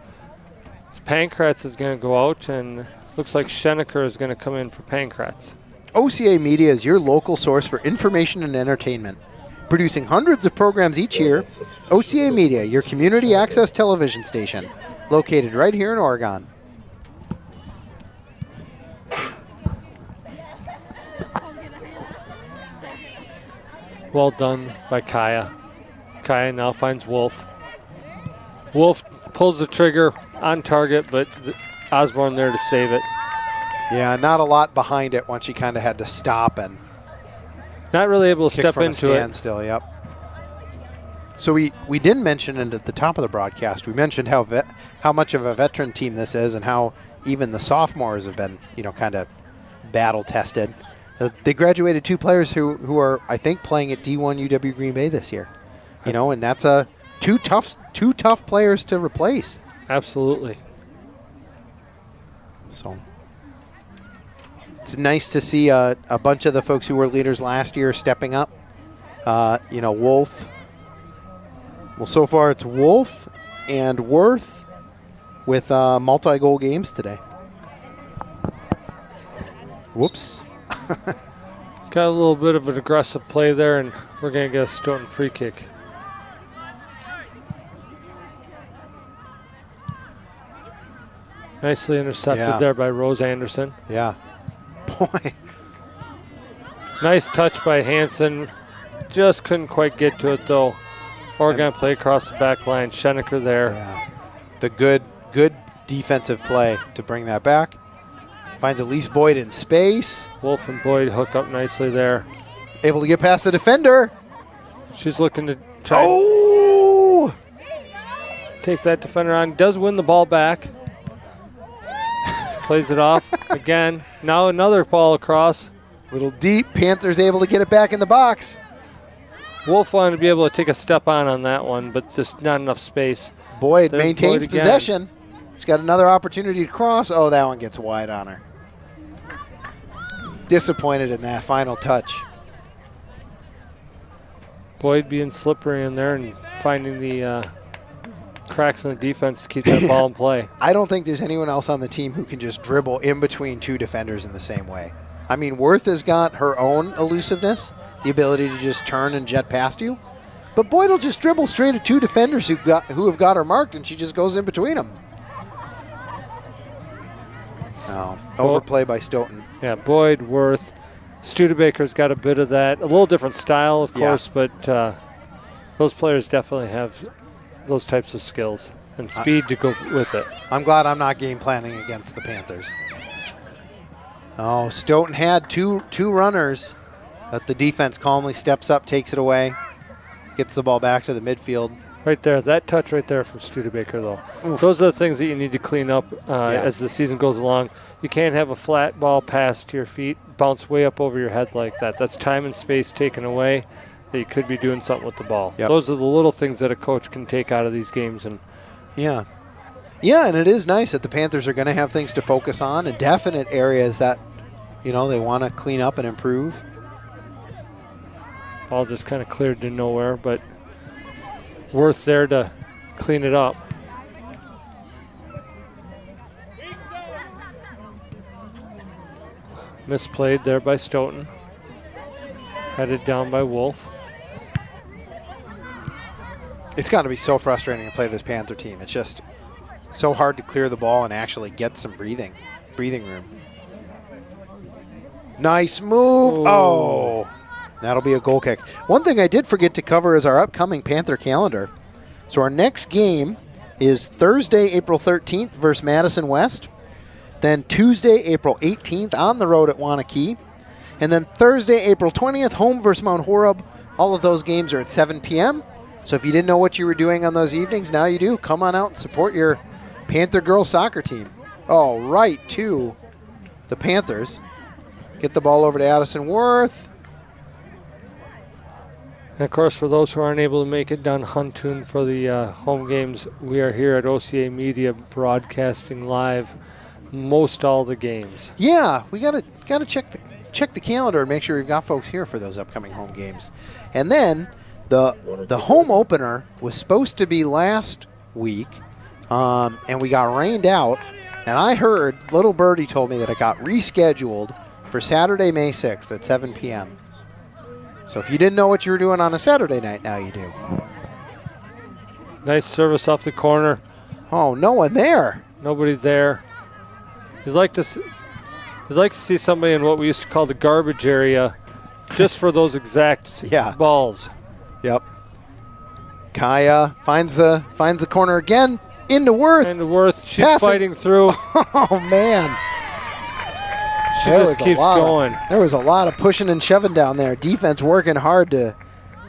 Pankratz is going to go out, and looks like Schenecker is going to come in for Pankratz. OCA Media is your local source for information and entertainment. Producing hundreds of programs each year, OCA Media, your community access television station, located right here in Oregon. Well done by Kaya. Kaya now finds Wolf. Wolf pulls the trigger on target, but Osborne there to save it. Yeah, not a lot behind it once she kind of had to stop and not really able to kick step from into a standstill, yep. So we didn't mention it at the top of the broadcast. We mentioned how much of a veteran team this is and how even the sophomores have been, kind of battle tested. They graduated 2 players who are, I think, playing at D1 UW Green Bay this year. And that's two tough players to replace. Absolutely. So it's nice to see a bunch of the folks who were leaders last year stepping up. Wolf. Well, so far it's Wolf and Worth with multi-goal games today. Whoops. Got a little bit of an aggressive play there, and we're going to get a Stoughton free kick. Nicely intercepted there by Rose Anderson. Yeah. Boy. Nice touch by Hansen. Just couldn't quite get to it, though. Oregon play across the back line. Schenecker there. Yeah. The good defensive play to bring that back. Finds Elise Boyd in space. Wolf and Boyd hook up nicely there. Able to get past the defender. She's looking to try take that defender on. Does win the ball back. Plays it off again. Now another ball across. Little deep. Panthers able to get it back in the box. Wolf wanted to be able to take a step on that one, but just not enough space. Boyd maintains possession. She's got another opportunity to cross. Oh, that one gets wide on her. Disappointed in that final touch. Boyd being slippery in there and finding the cracks in the defense to keep that ball in play. I don't think there's anyone else on the team who can just dribble in between 2 defenders in the same way. I mean, Worth has got her own elusiveness, the ability to just turn and jet past you. But Boyd will just dribble straight at 2 defenders who have got her marked, and she just goes in between them. Oh, overplay by Stoughton. Yeah, Boyd, Worth. Studebaker's got a bit of that. A little different style, of course, but those players definitely have those types of skills and speed to go with it. I'm glad I'm not game planning against the Panthers. Oh, Stoughton had two runners, but the defense calmly steps up, takes it away, gets the ball back to the midfield. Right there, that touch right there from Studebaker, though. Oof. Those are the things that you need to clean up as the season goes along. You can't have a flat ball pass to your feet, bounce way up over your head like that. That's time and space taken away that you could be doing something with the ball. Yep. Those are the little things that a coach can take out of these games. And Yeah, and it is nice that the Panthers are going to have things to focus on and definite areas that, they want to clean up and improve. Ball just kind of cleared to nowhere, but Worth there to clean it up. Misplayed there by Stoughton. Headed down by Wolf. It's got to be so frustrating to play this Panther team. It's just so hard to clear the ball and actually get some breathing room. Nice move. Ooh. Oh, that'll be a goal kick. One thing I did forget to cover is our upcoming Panther calendar. So our next game is Thursday, April 13th versus Madison West. Then Tuesday, April 18th on the road at Wanakee. And then Thursday, April 20th, home versus Mount Horeb. All of those games are at 7 p.m. So if you didn't know what you were doing on those evenings, now you do. Come on out and support your Panther girls soccer team. Oh, right to the Panthers. Get the ball over to Addison Worth. And of course, for those who aren't able to make it down Huntoon for the home games, we are here at OCA Media broadcasting live most all the games. Yeah, we gotta check the calendar and make sure we've got folks here for those upcoming home games. And then the home opener was supposed to be last week, and we got rained out. And I heard, little birdie told me that it got rescheduled for Saturday, May 6th at 7 p.m. So if you didn't know what you were doing on a Saturday night, now you do. Nice service off the corner. Oh, no one there. Nobody's there. You'd like to see somebody in what we used to call the garbage area just for those exact balls. Yep. Kaya finds the corner again. Into Worth. Into Worth. She's fighting through. Oh, man. She just keeps going. There was a lot of pushing and shoving down there. Defense working hard to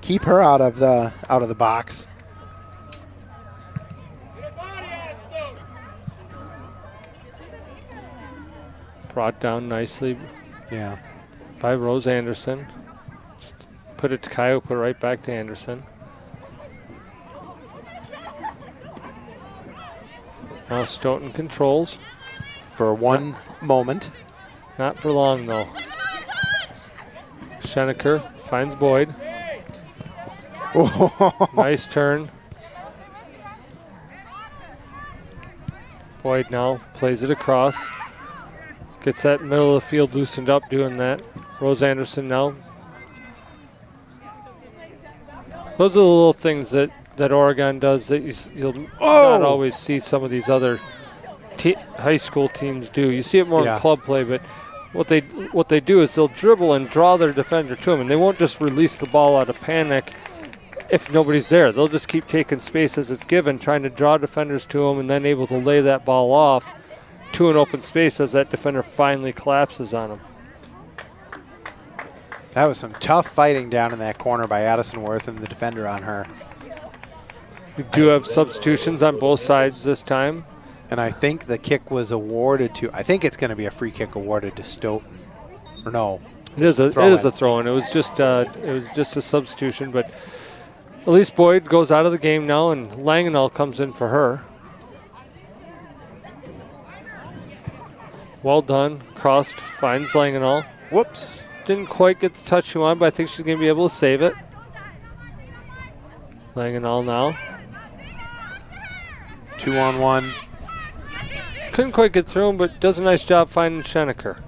keep her out of the box. Brought down nicely. Yeah. By Rose Anderson. Put it to Kyle, put it right back to Anderson. Now Stoughton controls. For one moment. Not for long, though. Schenecker finds Boyd. Nice turn. Boyd now plays it across. Gets that middle of the field loosened up doing that. Rose Anderson now. Those are the little things that Oregon does that you'll not always see some of these other high school teams do. You see it more in club play, but what they do is they'll dribble and draw their defender to them, and they won't just release the ball out of panic if nobody's there. They'll just keep taking space as it's given, trying to draw defenders to them, and then able to lay that ball off to an open space as that defender finally collapses on them. That was some tough fighting down in that corner by Addison Worth and the defender on her. We do have substitutions on both sides this time. And I think the kick was awarded to, I think it's going to be a free kick awarded to Stoughton. Or no. It is a throw-in. It was just a substitution, but at least Boyd goes out of the game now, and Langenall comes in for her. Well done. Crossed, finds Langenall. Whoops. Didn't quite get the touch she wanted, but I think she's going to be able to save it. Langenall now. 2-on-1. Couldn't quite get through him, but does a nice job finding Schenecker.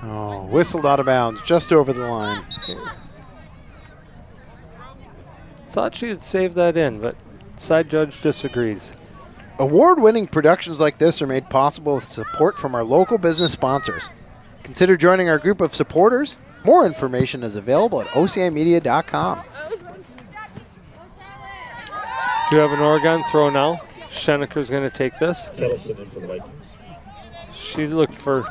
Oh, whistled out of bounds, just over the line. Thought she had saved that in, but side judge disagrees. Award-winning productions like this are made possible with support from our local business sponsors. Consider joining our group of supporters. More information is available at ocamedia.com. Do you have an Oregon throw now? Schenecker's going to take this. Kettleson in for the Vikings. She looked for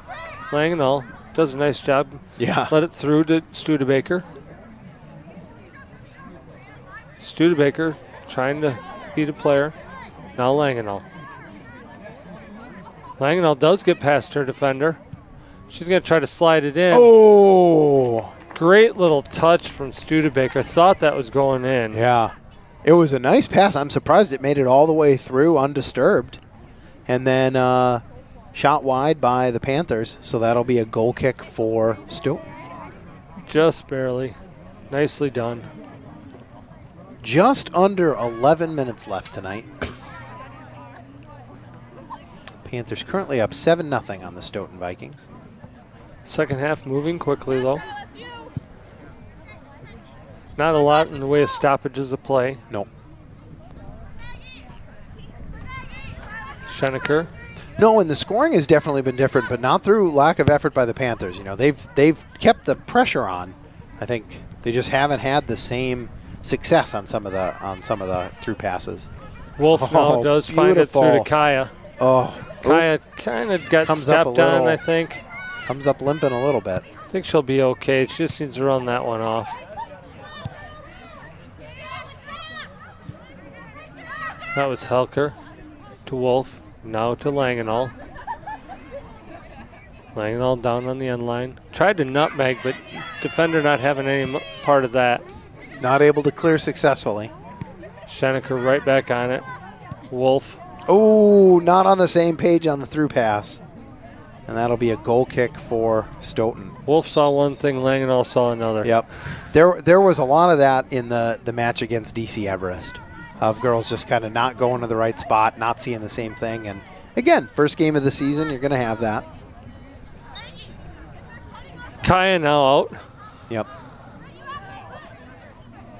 Langenall. Does a nice job. Yeah. Let it through to Studebaker. Studebaker trying to beat a player. Now Langenall. Langenall does get past her defender. She's going to try to slide it in. Oh! Great little touch from Studebaker. Thought that was going in. Yeah. It was a nice pass. I'm surprised it made it all the way through undisturbed. And then shot wide by the Panthers, so that'll be a goal kick for Stoughton. Just barely. Nicely done. Just under 11 minutes left tonight. Panthers currently up 7-0 on the Stoughton Vikings. Second half moving quickly, though. Not a lot in the way of stoppages of play. Nope. Schenecker. No, and the scoring has definitely been different, but not through lack of effort by the Panthers. You know, they've kept the pressure on. I think they just haven't had the same success on some of the through passes. Wolf now does find it through to Kaya. Oh, Kaya kind of got stepped on, I think. Comes up limping a little bit. I think she'll be okay. She just needs to run that one off. That was Helker to Wolf. Now to Langenall. Langenall down on the end line. Tried to nutmeg, but defender not having any part of that. Not able to clear successfully. Schenecker right back on it. Wolf. Oh, not on the same page on the through pass. And that'll be a goal kick for Stoughton. Wolf saw one thing, Langenall saw another. Yep. There was a lot of that in the match against DC Everest, of girls just kind of not going to the right spot, not seeing the same thing. And again, first game of the season, you're going to have that. Kaya now out. Yep.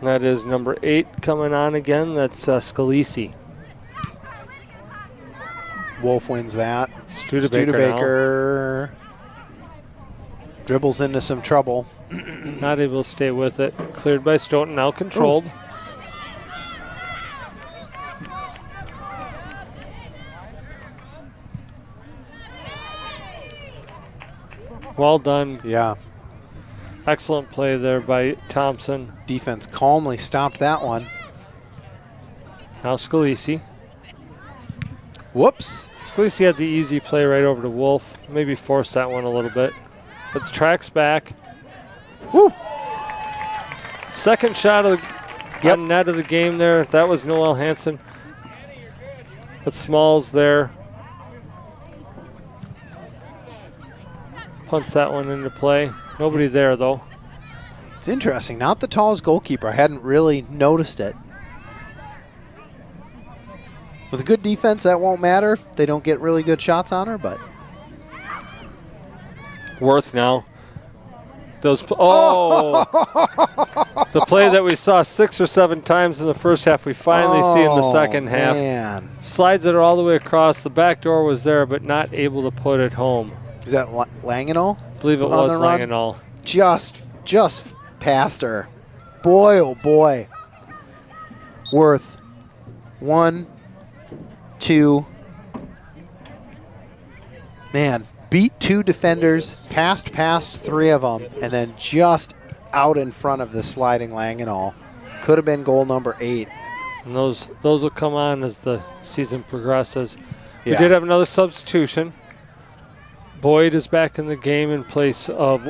That is number 8 coming on again. That's Scalisi. Wolf wins that. Studebaker dribbles into some trouble. Not able to stay with it. Cleared by Stoughton, now controlled. Ooh. Well done. Yeah. Excellent play there by Thompson. Defense calmly stopped that one. Now Scalisi. Whoops. Scalisi had the easy play right over to Wolf. Maybe forced that one a little bit. But tracks back. Woo. Second shot of the net of the game there. That was Noel Hansen. But Smalls there. Punts that one into play. Nobody there, though. It's interesting. Not the tallest goalkeeper. I hadn't really noticed it. With a good defense, that won't matter. They don't get really good shots on her, but. Worth now. The play that we saw 6 or 7 times in the first half, we finally see in the second half. Man. Slides it all the way across. The back door was there, but not able to put it home. Is that Langenall? I believe it was Langenall. Just past her. Boy, oh boy. Worth 1, 2. Man, beat 2 defenders, passed 3 of them, and then just out in front of the sliding Langenall. Could have been goal number 8. And those will come on as the season progresses. Yeah. We did have another substitution. Boyd is back in the game in place of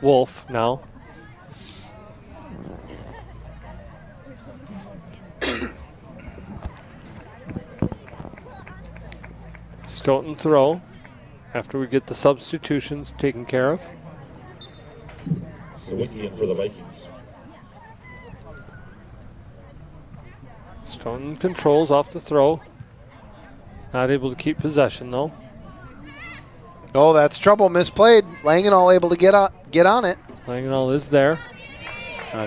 Wolf now. Stoughton throw after we get the substitutions taken care of. Sawicki in for the Vikings. Stoughton controls off the throw. Not able to keep possession though. Oh, that's trouble. Misplayed. Langenall able to get on it. Langenall is there.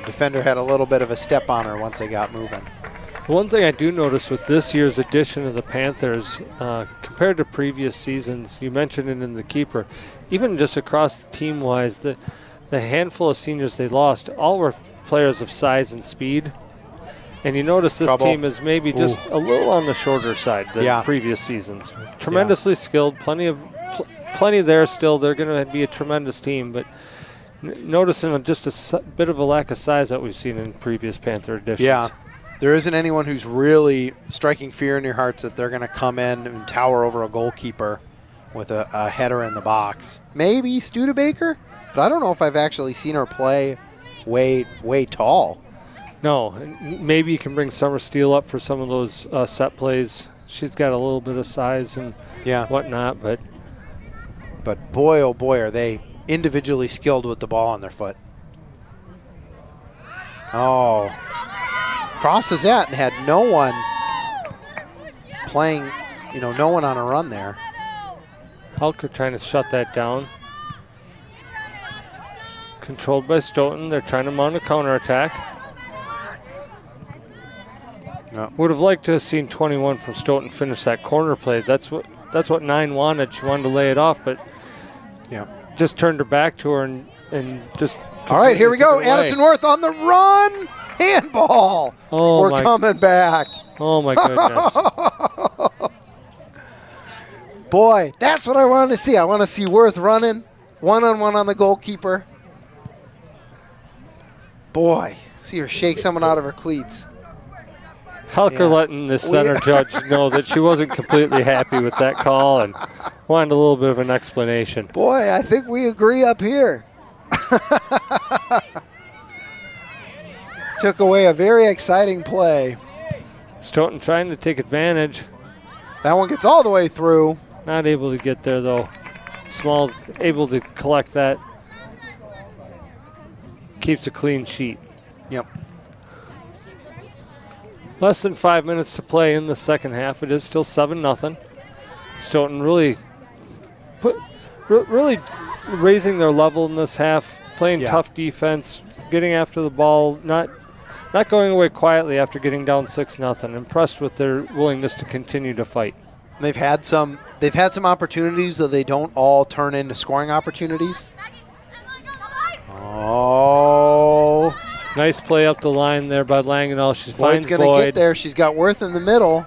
Defender had a little bit of a step on her once they got moving. One thing I do notice with this year's edition of the Panthers, compared to previous seasons, you mentioned it in the keeper, even just across team-wise, the handful of seniors they lost, all were players of size and speed. And you notice this team is maybe just a little on the shorter side than previous seasons. Tremendously skilled, plenty there still. They're going to be a tremendous team, but noticing just a bit of a lack of size that we've seen in previous Panther editions. Yeah. There isn't anyone who's really striking fear in your hearts that they're going to come in and tower over a goalkeeper with a header in the box. Maybe Studebaker, but I don't know if I've actually seen her play way tall. No, maybe you can bring Summer Steele up for some of those set plays. She's got a little bit of size and whatnot, but boy, oh boy, are they individually skilled with the ball on their foot. Oh. Crosses that and had no one playing, no one on a run there. Halker trying to shut that down. Controlled by Stoughton. They're trying to mount a counterattack. No. Would have liked to have seen 21 from Stoughton finish that corner play. That's what 9 wanted. She wanted to lay it off, but Yeah. just turned her back to her and just. All right, here we go. completely took it away. Addison Worth on the run. Handball. Oh, We're my- coming back. Oh my goodness. Boy, that's what I want to see. I want to see Worth running one-on-one on the goalkeeper. Boy, see her shake someone out of her cleats. Helker Yeah. letting the center judge know that she wasn't completely happy with that call and wanted a little bit of an explanation. Boy, I think we agree up here. Took away a very exciting play. Stoughton trying to take advantage. That one gets all the way through. Not able to get there though. Small able to collect that. Keeps a clean sheet. Yep. Less than 5 minutes to play in the second half. It is still 7-0. Stoughton really really raising their level in this half, playing Yeah. tough defense, getting after the ball, not going away quietly after getting down 6-0. Impressed with their willingness to continue to fight. They've had some opportunities, though they don't all turn into scoring opportunities. Oh, Nice play up the line there by Langenau. She Boyd's finds going to Boyd. get there. She's got Worth in the middle.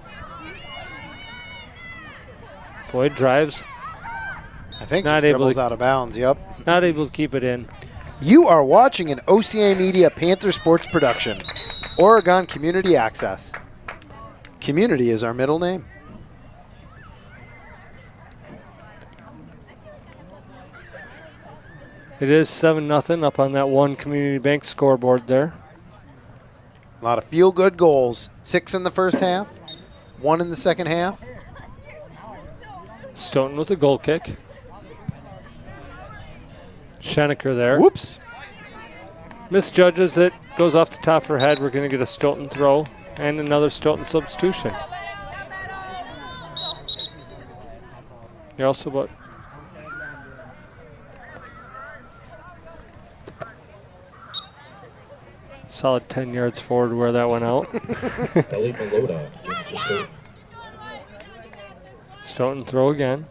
Boyd drives. I think Not she able dribbles to- out of bounds. Yep. Not able to keep it in. You are watching an OCA Media Panther Sports production. Oregon Community Access. Community is our middle name. It is 7-0 up on that one Community Bank scoreboard there. A lot of feel-good goals. 6 in the first half, 1 in the second half. Stoughton with a goal kick. Schenecker there. Whoops. Misjudges it. Goes off the top of her head. We're going to get a Stoughton throw and another Stoughton substitution. You're also about solid 10 yards forward where that went out. Ellie Malota in for Stoughton. Stoughton throw again.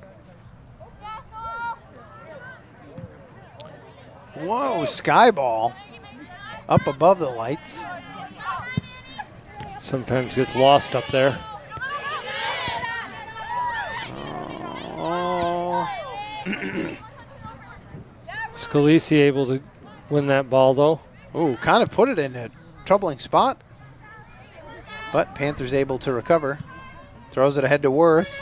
Whoa, sky ball. Up above the lights. Sometimes gets lost up there. Oh. Scalisi able to win that ball though. Ooh, kind of put it in a troubling spot. But Panthers able to recover. Throws it ahead to Worth.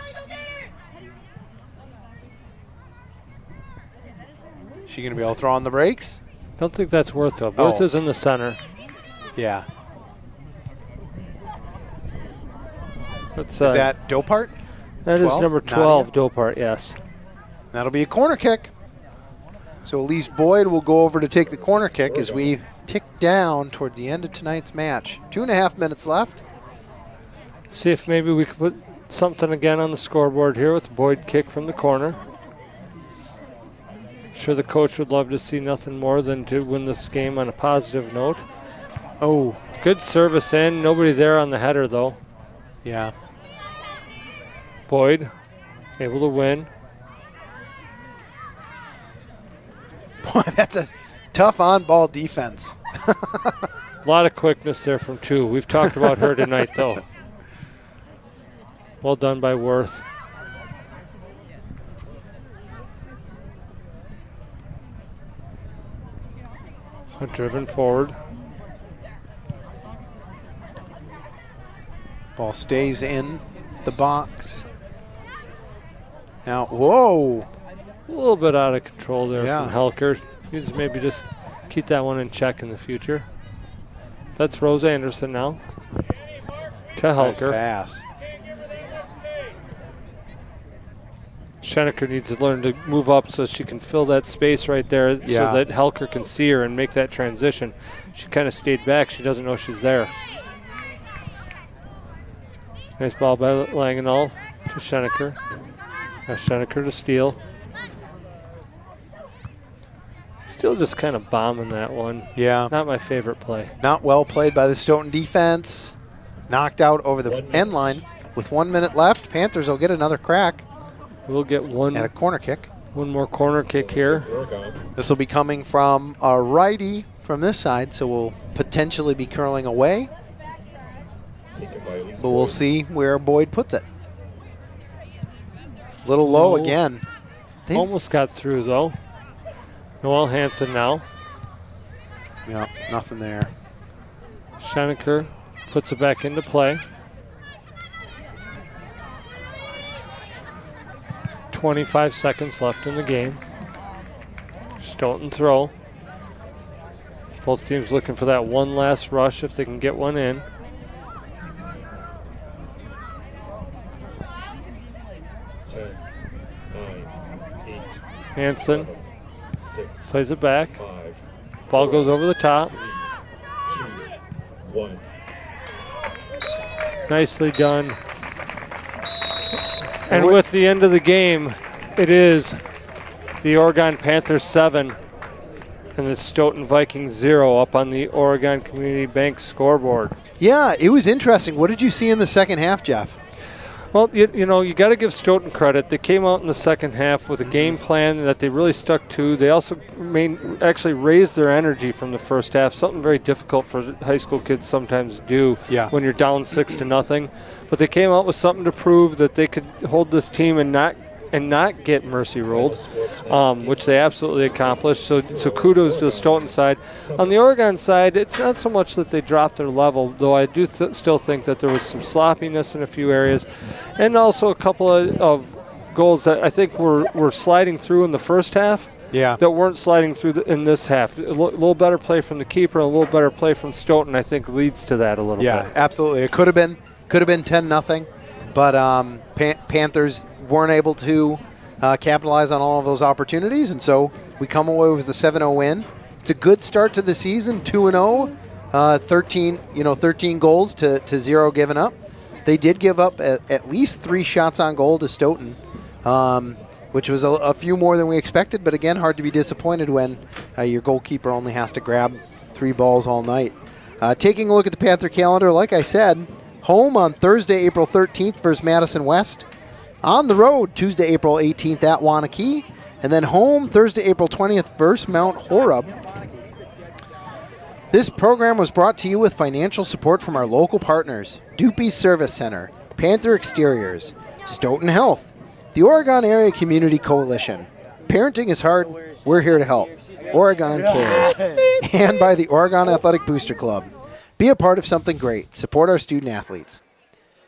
She going to be able to throw on the brakes? Don't think that's Worth though. Worth Oh. is in the center. Yeah. That's, Is that Dopart? that is 12? number Nadia? 12, Dopart, yes. That'll be a corner kick. So Elise Boyd will go over to take the corner kick as we tick down towards the end of tonight's match. 2.5 minutes left. See if maybe we could put something again on the scoreboard here with Boyd kick from the corner. Sure the coach would love to see nothing more than to win this game on a positive note. Oh, Good service in. Nobody there on the header though. yeah. Boyd able to win. Boy, that's a tough on-ball defense. A lot of quickness there from two. We've talked about her tonight though. Well done by Worth. Driven forward. Ball stays in the box. Now, whoa. A little bit out of control there Yeah. from Helker. Needs to maybe just keep that one in check in the future. That's Rose Anderson now. To Nice Helker. pass. Schenecker needs to learn to move up so she can fill that space right there Yeah. so that Helker can see her and make that transition. She kind of stayed back. She doesn't know she's there. Nice ball by Langenau to Schenecker. Now Schenecker to steal. Still just kind of bombing that one. Yeah. Not my favorite play. Not well played by the Stoughton defense. Knocked out over the end line. With 1 minute left, Panthers will get another crack We'll get at a corner kick. one more corner kick here. This will be coming from a righty from this side, so we'll potentially be curling away. So we'll see where Boyd puts it. Little low again. Almost got through, though. Noel Hansen now. Yeah, nothing there. Schenecker puts it back into play. 25 seconds left in the game. Stoughton throw. Both teams looking for that one last rush if they can get one in. Hansen plays it back. Ball goes over the top. 3, 2, 1. Nicely done. And with the end of the game, it is the Oregon Panthers 7 and the Stoughton Vikings 0 up on the Oregon Community Bank scoreboard. Yeah, it was interesting. What did you see in the second half, Jeff? Well, you know, you got to give Stoughton credit. They came out in the second half with a game plan that they really stuck to. They also actually raised their energy from the first half, something very difficult for high school kids sometimes to do when you're down 6-0. But they came out with something to prove that they could hold this team and not get mercy ruled, which they absolutely accomplished. So kudos to the Stoughton side. On the Oregon side, it's not so much that they dropped their level, though I do still think that there was some sloppiness in a few areas, and also a couple of goals that I think were sliding through in the first half. Yeah. That weren't sliding through in this half. A little better play from the keeper, and a little better play from Stoughton, I think, leads to that a little bit. Yeah, absolutely. It could have been 10-0, but Panthers weren't able to capitalize on all of those opportunities, and so we come away with a 7-0 win. It's a good start to the season, 2-0, 13 goals to 0 given up. They did give up at least 3 shots on goal to Stoughton, which was a few more than we expected, but again, hard to be disappointed when your goalkeeper only has to grab 3 balls all night. Taking a look at the Panther calendar, like I said, home on Thursday, April 13th versus Madison West. On the road, Tuesday, April 18th at Wanakee. And then home, Thursday, April 20th versus Mount Horeb. This program was brought to you with financial support from our local partners, Dupi's Service Center, Panther Exteriors, Stoughton Health, the Oregon Area Community Coalition. Parenting is hard. We're here to help. Oregon cares. And by the Oregon Athletic Booster Club. Be a part of something great. Support our student athletes.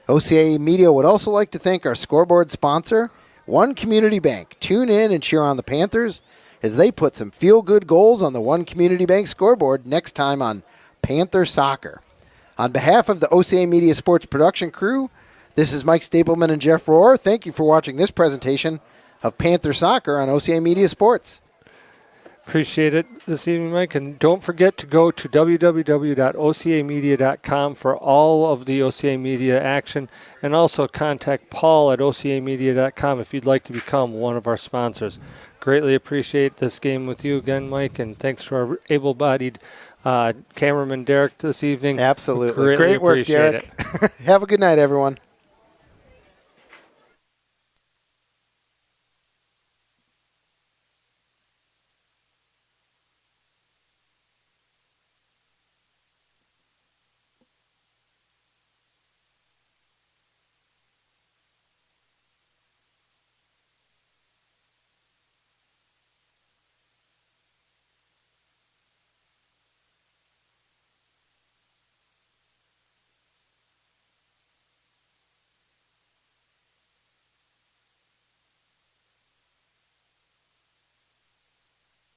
OCA Media would also like to thank our scoreboard sponsor, One Community Bank. Tune in and cheer on the Panthers as they put some feel-good goals on the One Community Bank scoreboard next time on Panther Soccer. On behalf of the OCA Media Sports production crew, this is Mike Stapleman and Jeff Rohr. Thank you for watching this presentation of Panther Soccer on OCA Media Sports. Appreciate it this evening, Mike. And don't forget to go to www.ocamedia.com for all of the OCA Media action, and also contact Paul at ocamedia.com if you'd like to become one of our sponsors. Greatly appreciate this game with you again, Mike, and thanks to our able-bodied cameraman, Derek, this evening. Absolutely. Greatly Great work, appreciate Derek. Have a good night, everyone.